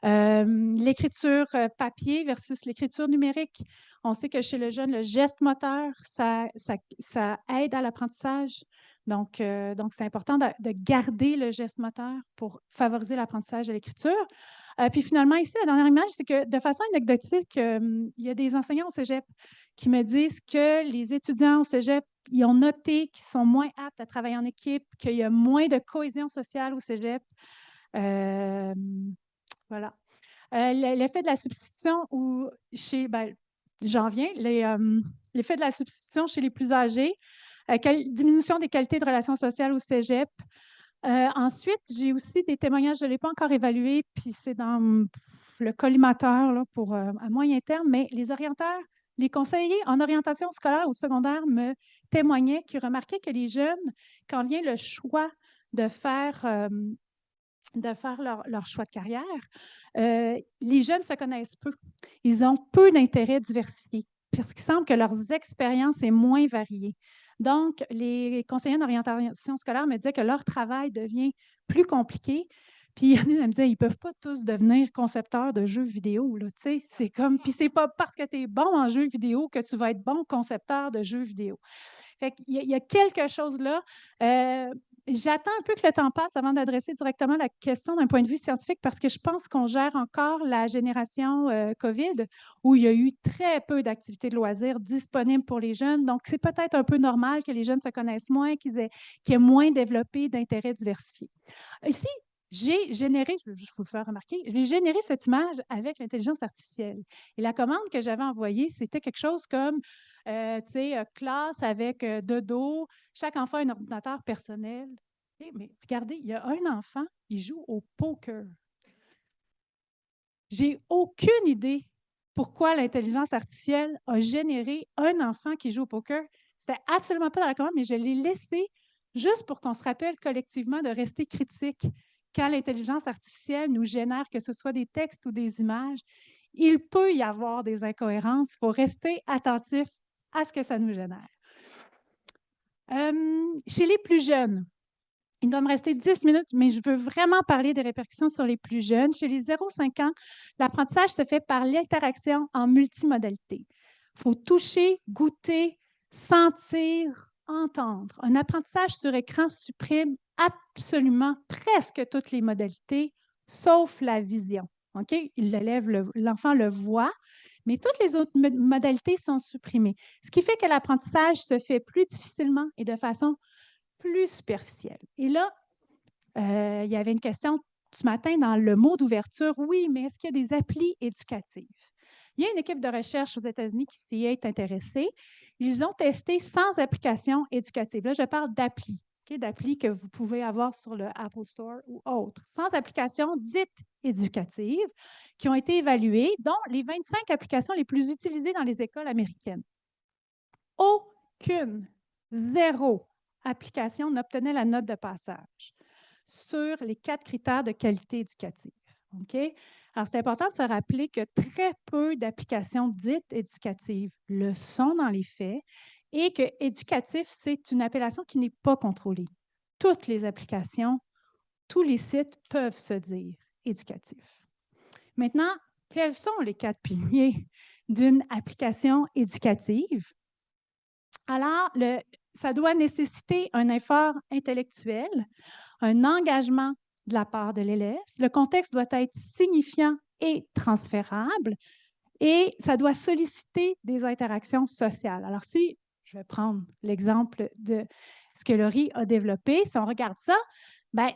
L'écriture papier versus l'écriture numérique. On sait que chez le jeune, le geste moteur, ça aide à l'apprentissage. Donc c'est important de garder le geste moteur pour favoriser l'apprentissage de l'écriture. Puis finalement, ici, la dernière image, c'est que de façon anecdotique, il y a des enseignants au cégep qui me disent que les étudiants au cégep, ils ont noté qu'ils sont moins aptes à travailler en équipe, qu'il y a moins de cohésion sociale au cégep. Voilà. L'effet de la substitution j'en viens, l'effet de la substitution chez les plus âgés, diminution des qualités de relations sociales au cégep. Ensuite, j'ai aussi des témoignages, je ne l'ai pas encore évalué, puis c'est dans le collimateur là, pour à moyen terme, mais les conseillers en orientation scolaire au secondaire me témoignaient qu'ils remarquaient que les jeunes, quand vient le choix de faire leur choix de carrière, les jeunes se connaissent peu. Ils ont peu d'intérêts diversifiés parce qu'il semble que leurs expériences est moins variées. Donc, les conseillers d'orientation scolaire me disaient que leur travail devient plus compliqué. Puis, il y en a qui me disaient, ils ne peuvent pas tous devenir concepteurs de jeux vidéo. Là, c'est comme, puis c'est pas parce que tu es bon en jeux vidéo que tu vas être bon concepteur de jeux vidéo. Fait qu'il y a quelque chose là. J'attends un peu que le temps passe avant d'adresser directement la question d'un point de vue scientifique parce que je pense qu'on gère encore la génération COVID où il y a eu très peu d'activités de loisirs disponibles pour les jeunes. Donc, c'est peut-être un peu normal que les jeunes se connaissent moins, qu'ils aient moins développé d'intérêts diversifiés. Ici, j'ai généré, je vais vous le faire remarquer, j'ai généré cette image avec l'intelligence artificielle. Et la commande que j'avais envoyée, c'était quelque chose comme classe avec dodo, chaque enfant a un ordinateur personnel. Mais regardez, il y a un enfant, il joue au poker. J'ai aucune idée pourquoi l'intelligence artificielle a généré un enfant qui joue au poker. C'était absolument pas dans la commande, mais je l'ai laissé juste pour qu'on se rappelle collectivement de rester critique quand l'intelligence artificielle nous génère, que ce soit des textes ou des images. Il peut y avoir des incohérences. Il faut rester attentif à ce que ça nous génère. Chez les plus jeunes, il doit me rester 10 minutes, mais je veux vraiment parler des répercussions sur les plus jeunes. Chez les 0-5 ans, l'apprentissage se fait par l'interaction en multimodalité. Il faut toucher, goûter, sentir, entendre. Un apprentissage sur écran supprime absolument presque toutes les modalités, sauf la vision. Okay? L'enfant le voit, mais toutes les autres modalités sont supprimées. Ce qui fait que l'apprentissage se fait plus difficilement et de façon plus superficielle. Et là, il y avait une question ce matin dans le mot d'ouverture. Oui, mais est-ce qu'il y a des applis éducatives? Il y a une équipe de recherche aux États-Unis qui s'y est intéressée. Ils ont testé 100 applications éducatives. Là, je parle d'applis, d'applis que vous pouvez avoir sur le Apple Store ou autre. 100 applications dites éducatives qui ont été évaluées, dont les 25 applications les plus utilisées dans les écoles américaines. Aucune, zéro application, on obtenait la note de passage sur les 4 critères de qualité éducative. OK? Alors, c'est important de se rappeler que très peu d'applications dites éducatives le sont dans les faits et que éducatif, c'est une appellation qui n'est pas contrôlée. Toutes les applications, tous les sites peuvent se dire éducatifs. Maintenant, quels sont les 4 piliers d'une application éducative? Alors, ça doit nécessiter un effort intellectuel, un engagement de la part de l'élève. Le contexte doit être signifiant et transférable et ça doit solliciter des interactions sociales. Alors, si je vais prendre l'exemple de ce que Laurie a développé, si on regarde ça, bien,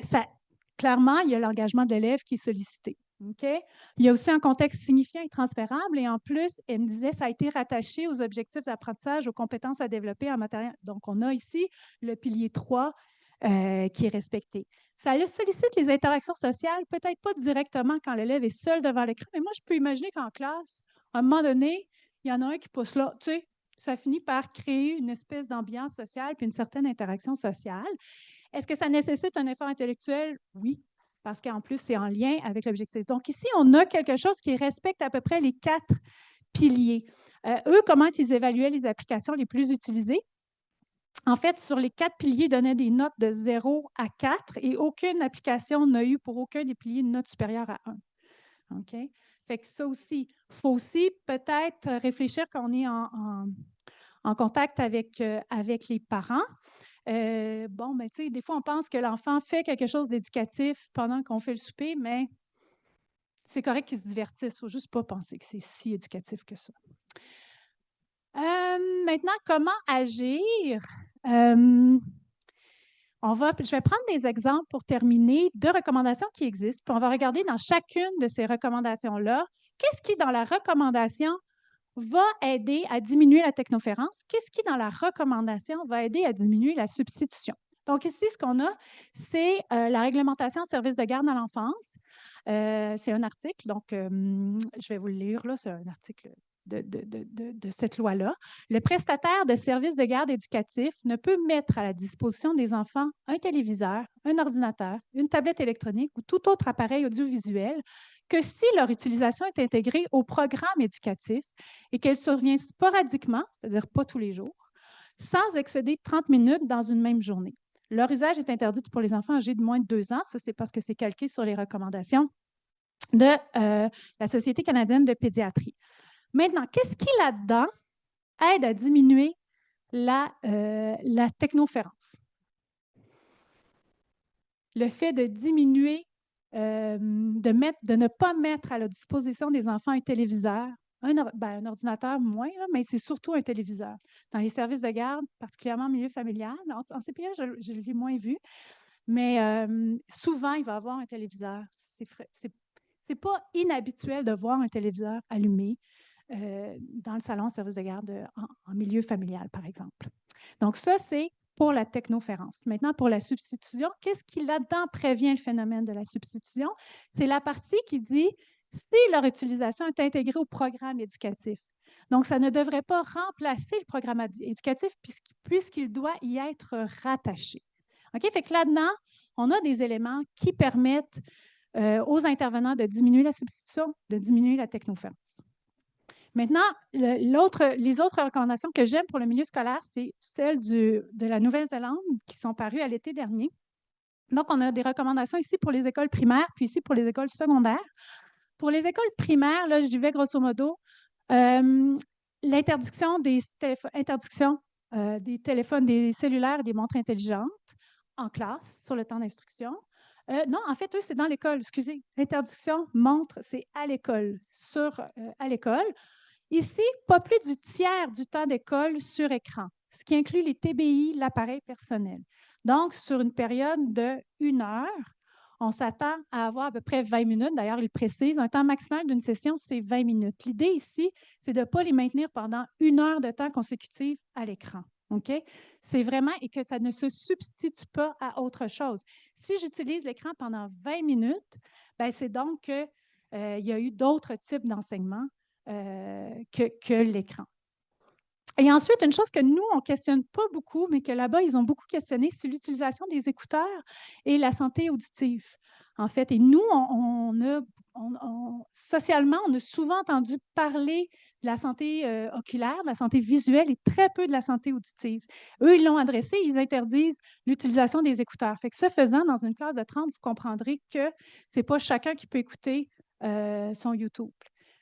clairement, il y a l'engagement de l'élève qui est sollicité. Okay? Il y a aussi un contexte signifiant et transférable et en plus, elle me disait, ça a été rattaché aux objectifs d'apprentissage, aux compétences à développer en matériel. Donc, on a ici le pilier 3 qui est respecté. Ça sollicite les interactions sociales, peut-être pas directement quand l'élève est seul devant l'écran, mais moi, je peux imaginer qu'en classe, à un moment donné, il y en a un qui pousse là, tu sais, ça finit par créer une espèce d'ambiance sociale puis une certaine interaction sociale. Est-ce que ça nécessite un effort intellectuel? Oui, parce qu'en plus, c'est en lien avec l'objectif. Donc ici, on a quelque chose qui respecte à peu près les 4 piliers. Eux, comment ils évaluaient les applications les plus utilisées? En fait, sur les 4 piliers, ils donnaient des notes de 0 à 4 et aucune application n'a eu pour aucun des piliers une note supérieure à 1. OK? Fait que ça aussi, il faut aussi peut-être réfléchir quand on est en contact avec les parents. Bon, ben, tu sais, des fois, on pense que l'enfant fait quelque chose d'éducatif pendant qu'on fait le souper, mais c'est correct qu'il se divertisse. Il ne faut juste pas penser que c'est si éducatif que ça. Maintenant, comment agir? Je vais prendre des exemples pour terminer de recommandations qui existent, puis on va regarder dans chacune de ces recommandations-là, qu'est-ce qui, dans la recommandation, va aider à diminuer la technoférence? Qu'est-ce qui, dans la recommandation, va aider à diminuer la substitution? Donc, ici, ce qu'on a, c'est la réglementation en service de garde à l'enfance. C'est un article, donc je vais vous le lire, là, c'est un article de cette loi-là. Le prestataire de services de garde éducatif ne peut mettre à la disposition des enfants un téléviseur, un ordinateur, une tablette électronique ou tout autre appareil audiovisuel que si leur utilisation est intégrée au programme éducatif et qu'elle survient sporadiquement, c'est-à-dire pas tous les jours, sans excéder 30 minutes dans une même journée. Leur usage est interdit pour les enfants âgés de moins de 2 ans. Ça, c'est parce que c'est calqué sur les recommandations de la Société canadienne de pédiatrie. Maintenant, qu'est-ce qui, là-dedans, aide à diminuer la technoférence? Le fait de diminuer, de ne pas mettre à la disposition des enfants un téléviseur, un ordinateur moins, là, mais c'est surtout un téléviseur. Dans les services de garde, particulièrement en milieu familial, en CPA, je l'ai moins vu, mais souvent, il va y avoir un téléviseur. C'est pas inhabituel de voir un téléviseur allumé dans le salon de service de garde en milieu familial, par exemple. Donc, ça, c'est pour la technoférence. Maintenant, pour la substitution, qu'est-ce qui, là-dedans, prévient le phénomène de la substitution? C'est la partie qui dit si leur utilisation est intégrée au programme éducatif. Donc, ça ne devrait pas remplacer le programme éducatif puisqu'il doit y être rattaché. OK? Fait que là-dedans, on a des éléments qui permettent aux intervenants de diminuer la substitution, de diminuer la technoférence. Maintenant, les autres recommandations que j'aime pour le milieu scolaire, c'est celles de la Nouvelle-Zélande qui sont parues à l'été dernier. Donc, on a des recommandations ici pour les écoles primaires, puis ici pour les écoles secondaires. Pour les écoles primaires, là, je vais grosso modo, l'interdiction des téléphones, des cellulaires et des montres intelligentes en classe sur le temps d'instruction. Non, en fait, eux, c'est dans l'école, excusez. Interdiction, montre, c'est à l'école, à l'école. Ici, pas plus du tiers du temps d'école sur écran, ce qui inclut les TBI, l'appareil personnel. Donc, sur une période de 1 heure, on s'attend à avoir à peu près 20 minutes. D'ailleurs, il précise, un temps maximal d'une session, c'est 20 minutes. L'idée ici, c'est de ne pas les maintenir pendant 1 heure de temps consécutif à l'écran. OK? C'est vraiment, et que ça ne se substitue pas à autre chose. Si j'utilise l'écran pendant 20 minutes, bien, c'est donc qu'il y a eu d'autres types d'enseignements que l'écran. Et ensuite, une chose que nous, on ne questionne pas beaucoup, mais que là-bas, ils ont beaucoup questionné, c'est l'utilisation des écouteurs et la santé auditive, en fait. Et nous, socialement, on a souvent entendu parler de la santé oculaire, de la santé visuelle et très peu de la santé auditive. Eux, ils l'ont adressé, ils interdisent l'utilisation des écouteurs. Fait que ce faisant, dans une classe de 30, vous comprendrez que ce n'est pas chacun qui peut écouter son YouTube,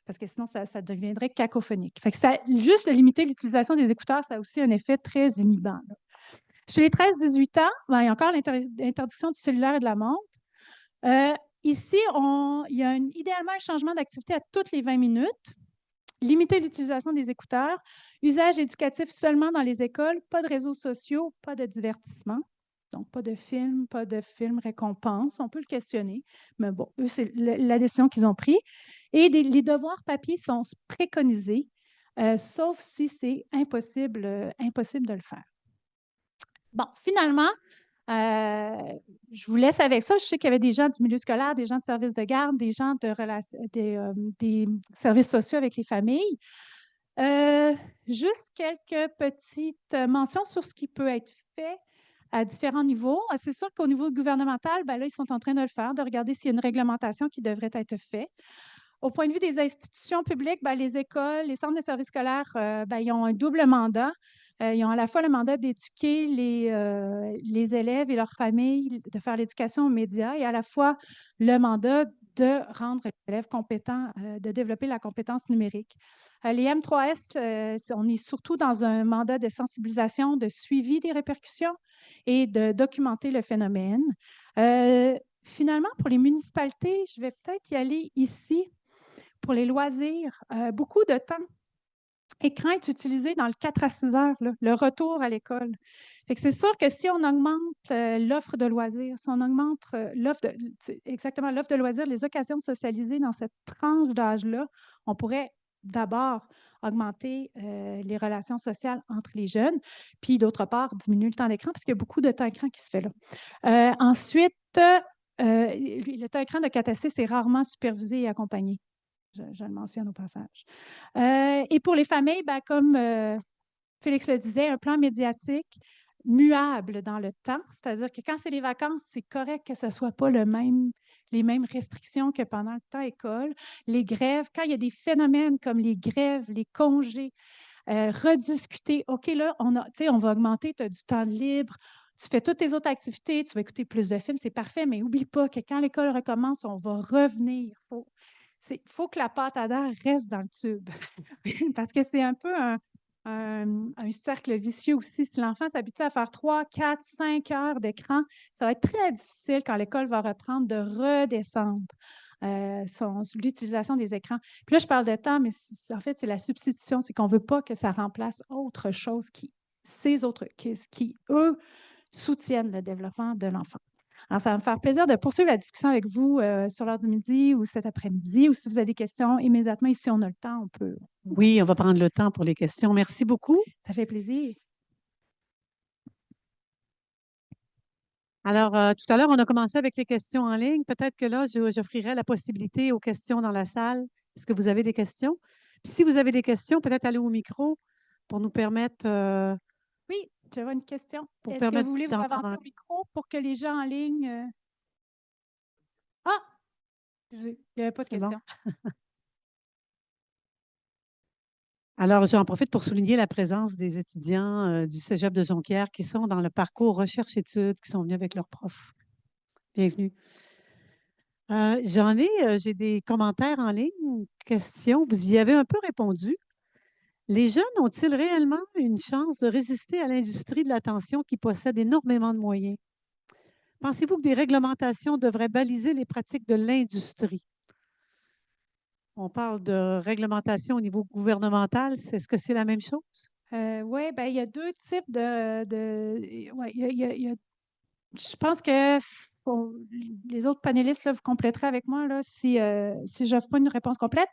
parce que sinon, ça deviendrait cacophonique. Fait que juste de limiter l'utilisation des écouteurs, ça a aussi un effet très inhibant. Là. Chez les 13-18 ans, ben, il y a encore l'interdiction du cellulaire et de la montre. Ici, il y a idéalement un changement d'activité à toutes les 20 minutes, limiter l'utilisation des écouteurs, usage éducatif seulement dans les écoles, pas de réseaux sociaux, pas de divertissement. Donc, pas de films récompenses. On peut le questionner, mais bon, eux, c'est la décision qu'ils ont prise. Et les devoirs papier sont préconisés, sauf si c'est impossible de le faire. Bon, finalement, je vous laisse avec ça. Je sais qu'il y avait des gens du milieu scolaire, des gens de services de garde, des gens des services sociaux avec les familles. Juste quelques petites mentions sur ce qui peut être fait à différents niveaux. C'est sûr qu'au niveau gouvernemental, ben là, ils sont en train de le faire, de regarder s'il y a une réglementation qui devrait être faite. Au point de vue des institutions publiques, ben, les écoles, les centres de services scolaires, ben, ils ont un double mandat. Ils ont à la fois le mandat d'éduquer les élèves et leurs familles, de faire l'éducation aux médias, et à la fois le mandat de rendre les élèves compétents, de développer la compétence numérique. Les M3S, on est surtout dans un mandat de sensibilisation, de suivi des répercussions et de documenter le phénomène. Finalement, pour les municipalités, je vais peut-être y aller ici. Pour les loisirs, beaucoup de temps. Écran est utilisé dans le 4 à 6 heures, là, le retour à l'école. C'est sûr que si on augmente l'offre de loisirs, si on augmente l'offre de loisirs, les occasions de socialiser dans cette tranche d'âge-là, on pourrait d'abord augmenter les relations sociales entre les jeunes, puis d'autre part, diminuer le temps d'écran, parce qu'il y a beaucoup de temps d'écran qui se fait là. Ensuite, le temps d'écran de 4 à 6 est rarement supervisé et accompagné. Je le mentionne au passage. Et pour les familles, ben, comme Félix le disait, un plan médiatique muable dans le temps, c'est-à-dire que quand c'est les vacances, c'est correct que ce ne soit pas les mêmes restrictions que pendant le temps école. Les grèves, quand il y a des phénomènes comme les grèves, les congés, rediscuter, OK, là, on va augmenter, tu as du temps libre, tu fais toutes tes autres activités, tu vas écouter plus de films, c'est parfait, mais n'oublie pas que quand l'école recommence, on va revenir. Il faut que la pâte à dents reste dans le tube, parce que c'est un peu un cercle vicieux aussi. Si l'enfant s'habitue à faire 3, 4, 5 heures d'écran, ça va être très difficile quand l'école va reprendre de redescendre l'utilisation des écrans. Puis là, je parle de temps, mais en fait, c'est la substitution. C'est qu'on ne veut pas que ça remplace autre chose qui, eux, soutiennent le développement de l'enfant. Alors, ça va me faire plaisir de poursuivre la discussion avec vous sur l'heure du midi ou cet après-midi, ou si vous avez des questions immédiatement, ici, on a le temps, on peut. Oui, on va prendre le temps pour les questions. Merci beaucoup. Ça fait plaisir. Alors, tout à l'heure, on a commencé avec les questions en ligne. Peut-être que là, j'offrirai la possibilité aux questions dans la salle. Est-ce que vous avez des questions? Puis si vous avez des questions, peut-être aller au micro pour nous permettre. Oui, j'avais une question. Est-ce que vous voulez vous avancer au micro pour que les gens en ligne. Ah! Il n'y avait pas de question. Bon. Alors, j'en profite pour souligner la présence des étudiants du Cégep de Jonquière qui sont dans le parcours recherche-études, qui sont venus avec leurs profs. Bienvenue. J'ai des commentaires en ligne, questions. Vous y avez un peu répondu. Les jeunes ont-ils réellement une chance de résister à l'industrie de l'attention qui possède énormément de moyens? Pensez-vous que des réglementations devraient baliser les pratiques de l'industrie? On parle de réglementation au niveau gouvernemental. Est-ce que c'est la même chose? Oui, ben, il y a deux types je pense que les autres panélistes là, vous compléterez avec moi là, si je n'offre pas une réponse complète.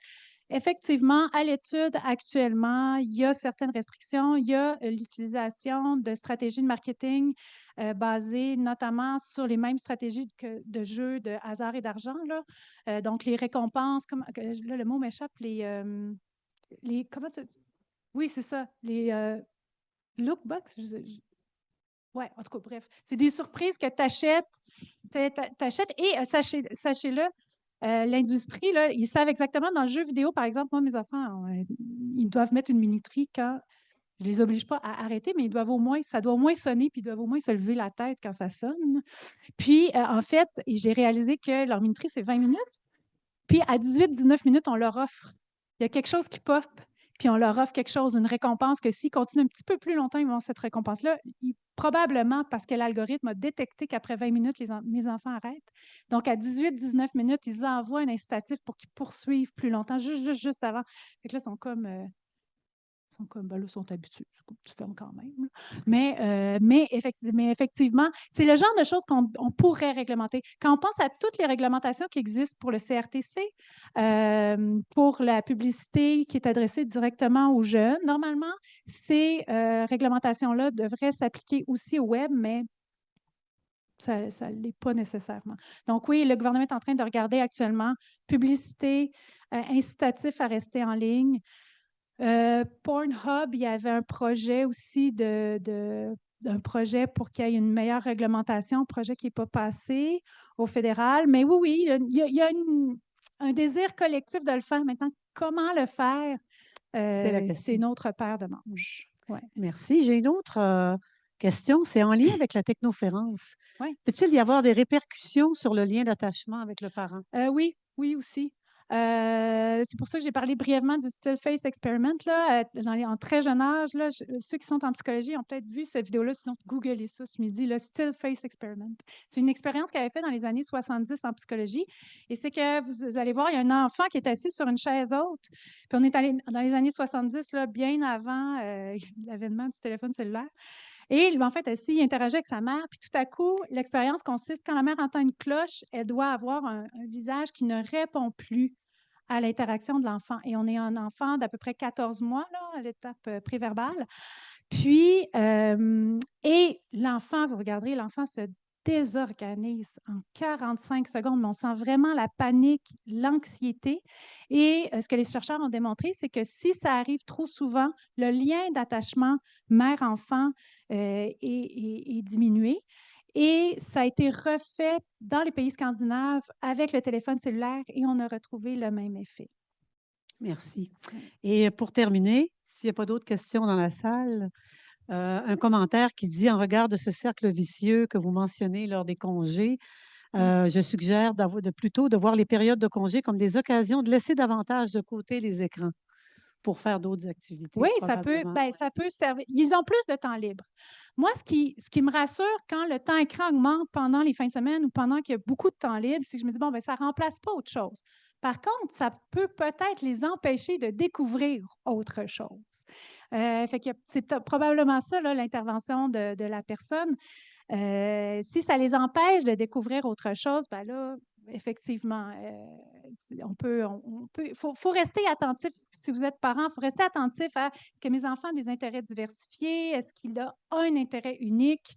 Effectivement, à l'étude actuellement, il y a certaines restrictions. Il y a l'utilisation de stratégies de marketing basées notamment sur les mêmes stratégies de jeux de hasard et d'argent. Donc, les récompenses, là, le mot m'échappe, comment Oui, c'est ça. Les lookbox, ouais, en tout cas, bref. C'est des surprises que tu achètes. Et sachez-le, l'industrie, là, ils savent exactement dans le jeu vidéo, par exemple, moi, mes enfants, ils doivent mettre une minuterie quand je les oblige pas à arrêter, mais ça doit au moins sonner, puis ils doivent au moins se lever la tête quand ça sonne. Puis, en fait, j'ai réalisé que leur minuterie, c'est 20 minutes. Puis, à 18-19 minutes, on leur offre. Il y a quelque chose qui pop, puis on leur offre quelque chose, une récompense, que s'ils continuent un petit peu plus longtemps, ils vont avoir cette récompense-là. Probablement parce que l'algorithme a détecté qu'après 20 minutes, mes enfants arrêtent. Donc, à 18-19 minutes, ils envoient un incitatif pour qu'ils poursuivent plus longtemps, juste avant. Fait que là, ils sont comme... ben là, sont habitués, tu fermes quand même. Mais effectivement, c'est le genre de choses qu'on pourrait réglementer. Quand on pense à toutes les réglementations qui existent pour le CRTC, pour la publicité qui est adressée directement aux jeunes, normalement, ces réglementations-là devraient s'appliquer aussi au web, mais ça ne l'est pas nécessairement. Donc oui, le gouvernement est en train de regarder actuellement publicité, incitatif à rester en ligne. Pornhub, il y avait un projet aussi d'un projet pour qu'il y ait une meilleure réglementation, un projet qui n'est pas passé au fédéral. Mais oui, il y a un désir collectif de le faire. Maintenant, comment le faire? C'est une autre paire de manches. Ouais. Merci. J'ai une autre question. C'est en lien avec la technoférence. Ouais. Peut-il y avoir des répercussions sur le lien d'attachement avec le parent? Oui aussi. C'est pour ça que j'ai parlé brièvement du Still Face Experiment. Là, en très jeune âge, là, ceux qui sont en psychologie ont peut-être vu cette vidéo-là, sinon googlez ça ce midi, le Still Face Experiment. C'est une expérience qu'elle avait fait dans les années 70 en psychologie. Et c'est que vous allez voir, il y a un enfant qui est assis sur une chaise haute. Puis on est allé dans les années 70, là, bien avant l'avènement du téléphone cellulaire. Et en fait, il interagit avec sa mère, puis tout à coup, l'expérience consiste, quand la mère entend une cloche, elle doit avoir un visage qui ne répond plus à l'interaction de l'enfant. Et on est un enfant d'à peu près 14 mois, là, à l'étape préverbale. Puis, et l'enfant, vous regarderez, l'enfant se désorganise en 45 secondes, mais on sent vraiment la panique, l'anxiété. Et ce que les chercheurs ont démontré, c'est que si ça arrive trop souvent, le lien d'attachement mère-enfant est diminué. Et ça a été refait dans les pays scandinaves avec le téléphone cellulaire et on a retrouvé le même effet. Merci. Et pour terminer, s'il n'y a pas d'autres questions dans la salle, un commentaire qui dit « En regard de ce cercle vicieux que vous mentionnez lors des congés, je suggère plutôt de voir les périodes de congés comme des occasions de laisser davantage de côté les écrans pour faire d'autres activités. » Oui, ça peut servir. Ils ont plus de temps libre. Moi, ce qui me rassure quand le temps écran augmente pendant les fins de semaine ou pendant qu'il y a beaucoup de temps libre, c'est que je me dis, bon, ben, ça ne remplace pas autre chose. Par contre, ça peut peut-être les empêcher de découvrir autre chose. Fait que c'est probablement ça, l'intervention de la personne. Si ça les empêche de découvrir autre chose, ben là, effectivement, faut rester attentif. Si vous êtes parent, il faut rester attentif à est-ce que mes enfants ont des intérêts diversifiés? Est-ce qu'il a un intérêt unique?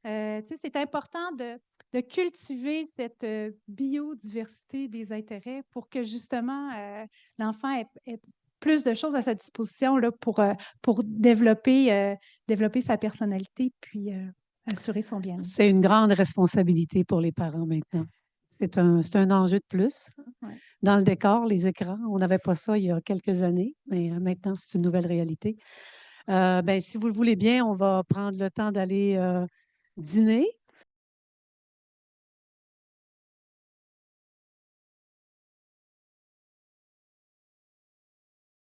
C'est important de cultiver cette biodiversité des intérêts pour que justement l'enfant ait plus de choses à sa disposition là, pour développer sa personnalité puis assurer son bien-être. C'est une grande responsabilité pour les parents maintenant. C'est un enjeu de plus. Ouais. Dans le décor, les écrans, on n'avait pas ça il y a quelques années, mais maintenant, c'est une nouvelle réalité. Si vous le voulez bien, on va prendre le temps d'aller dîner.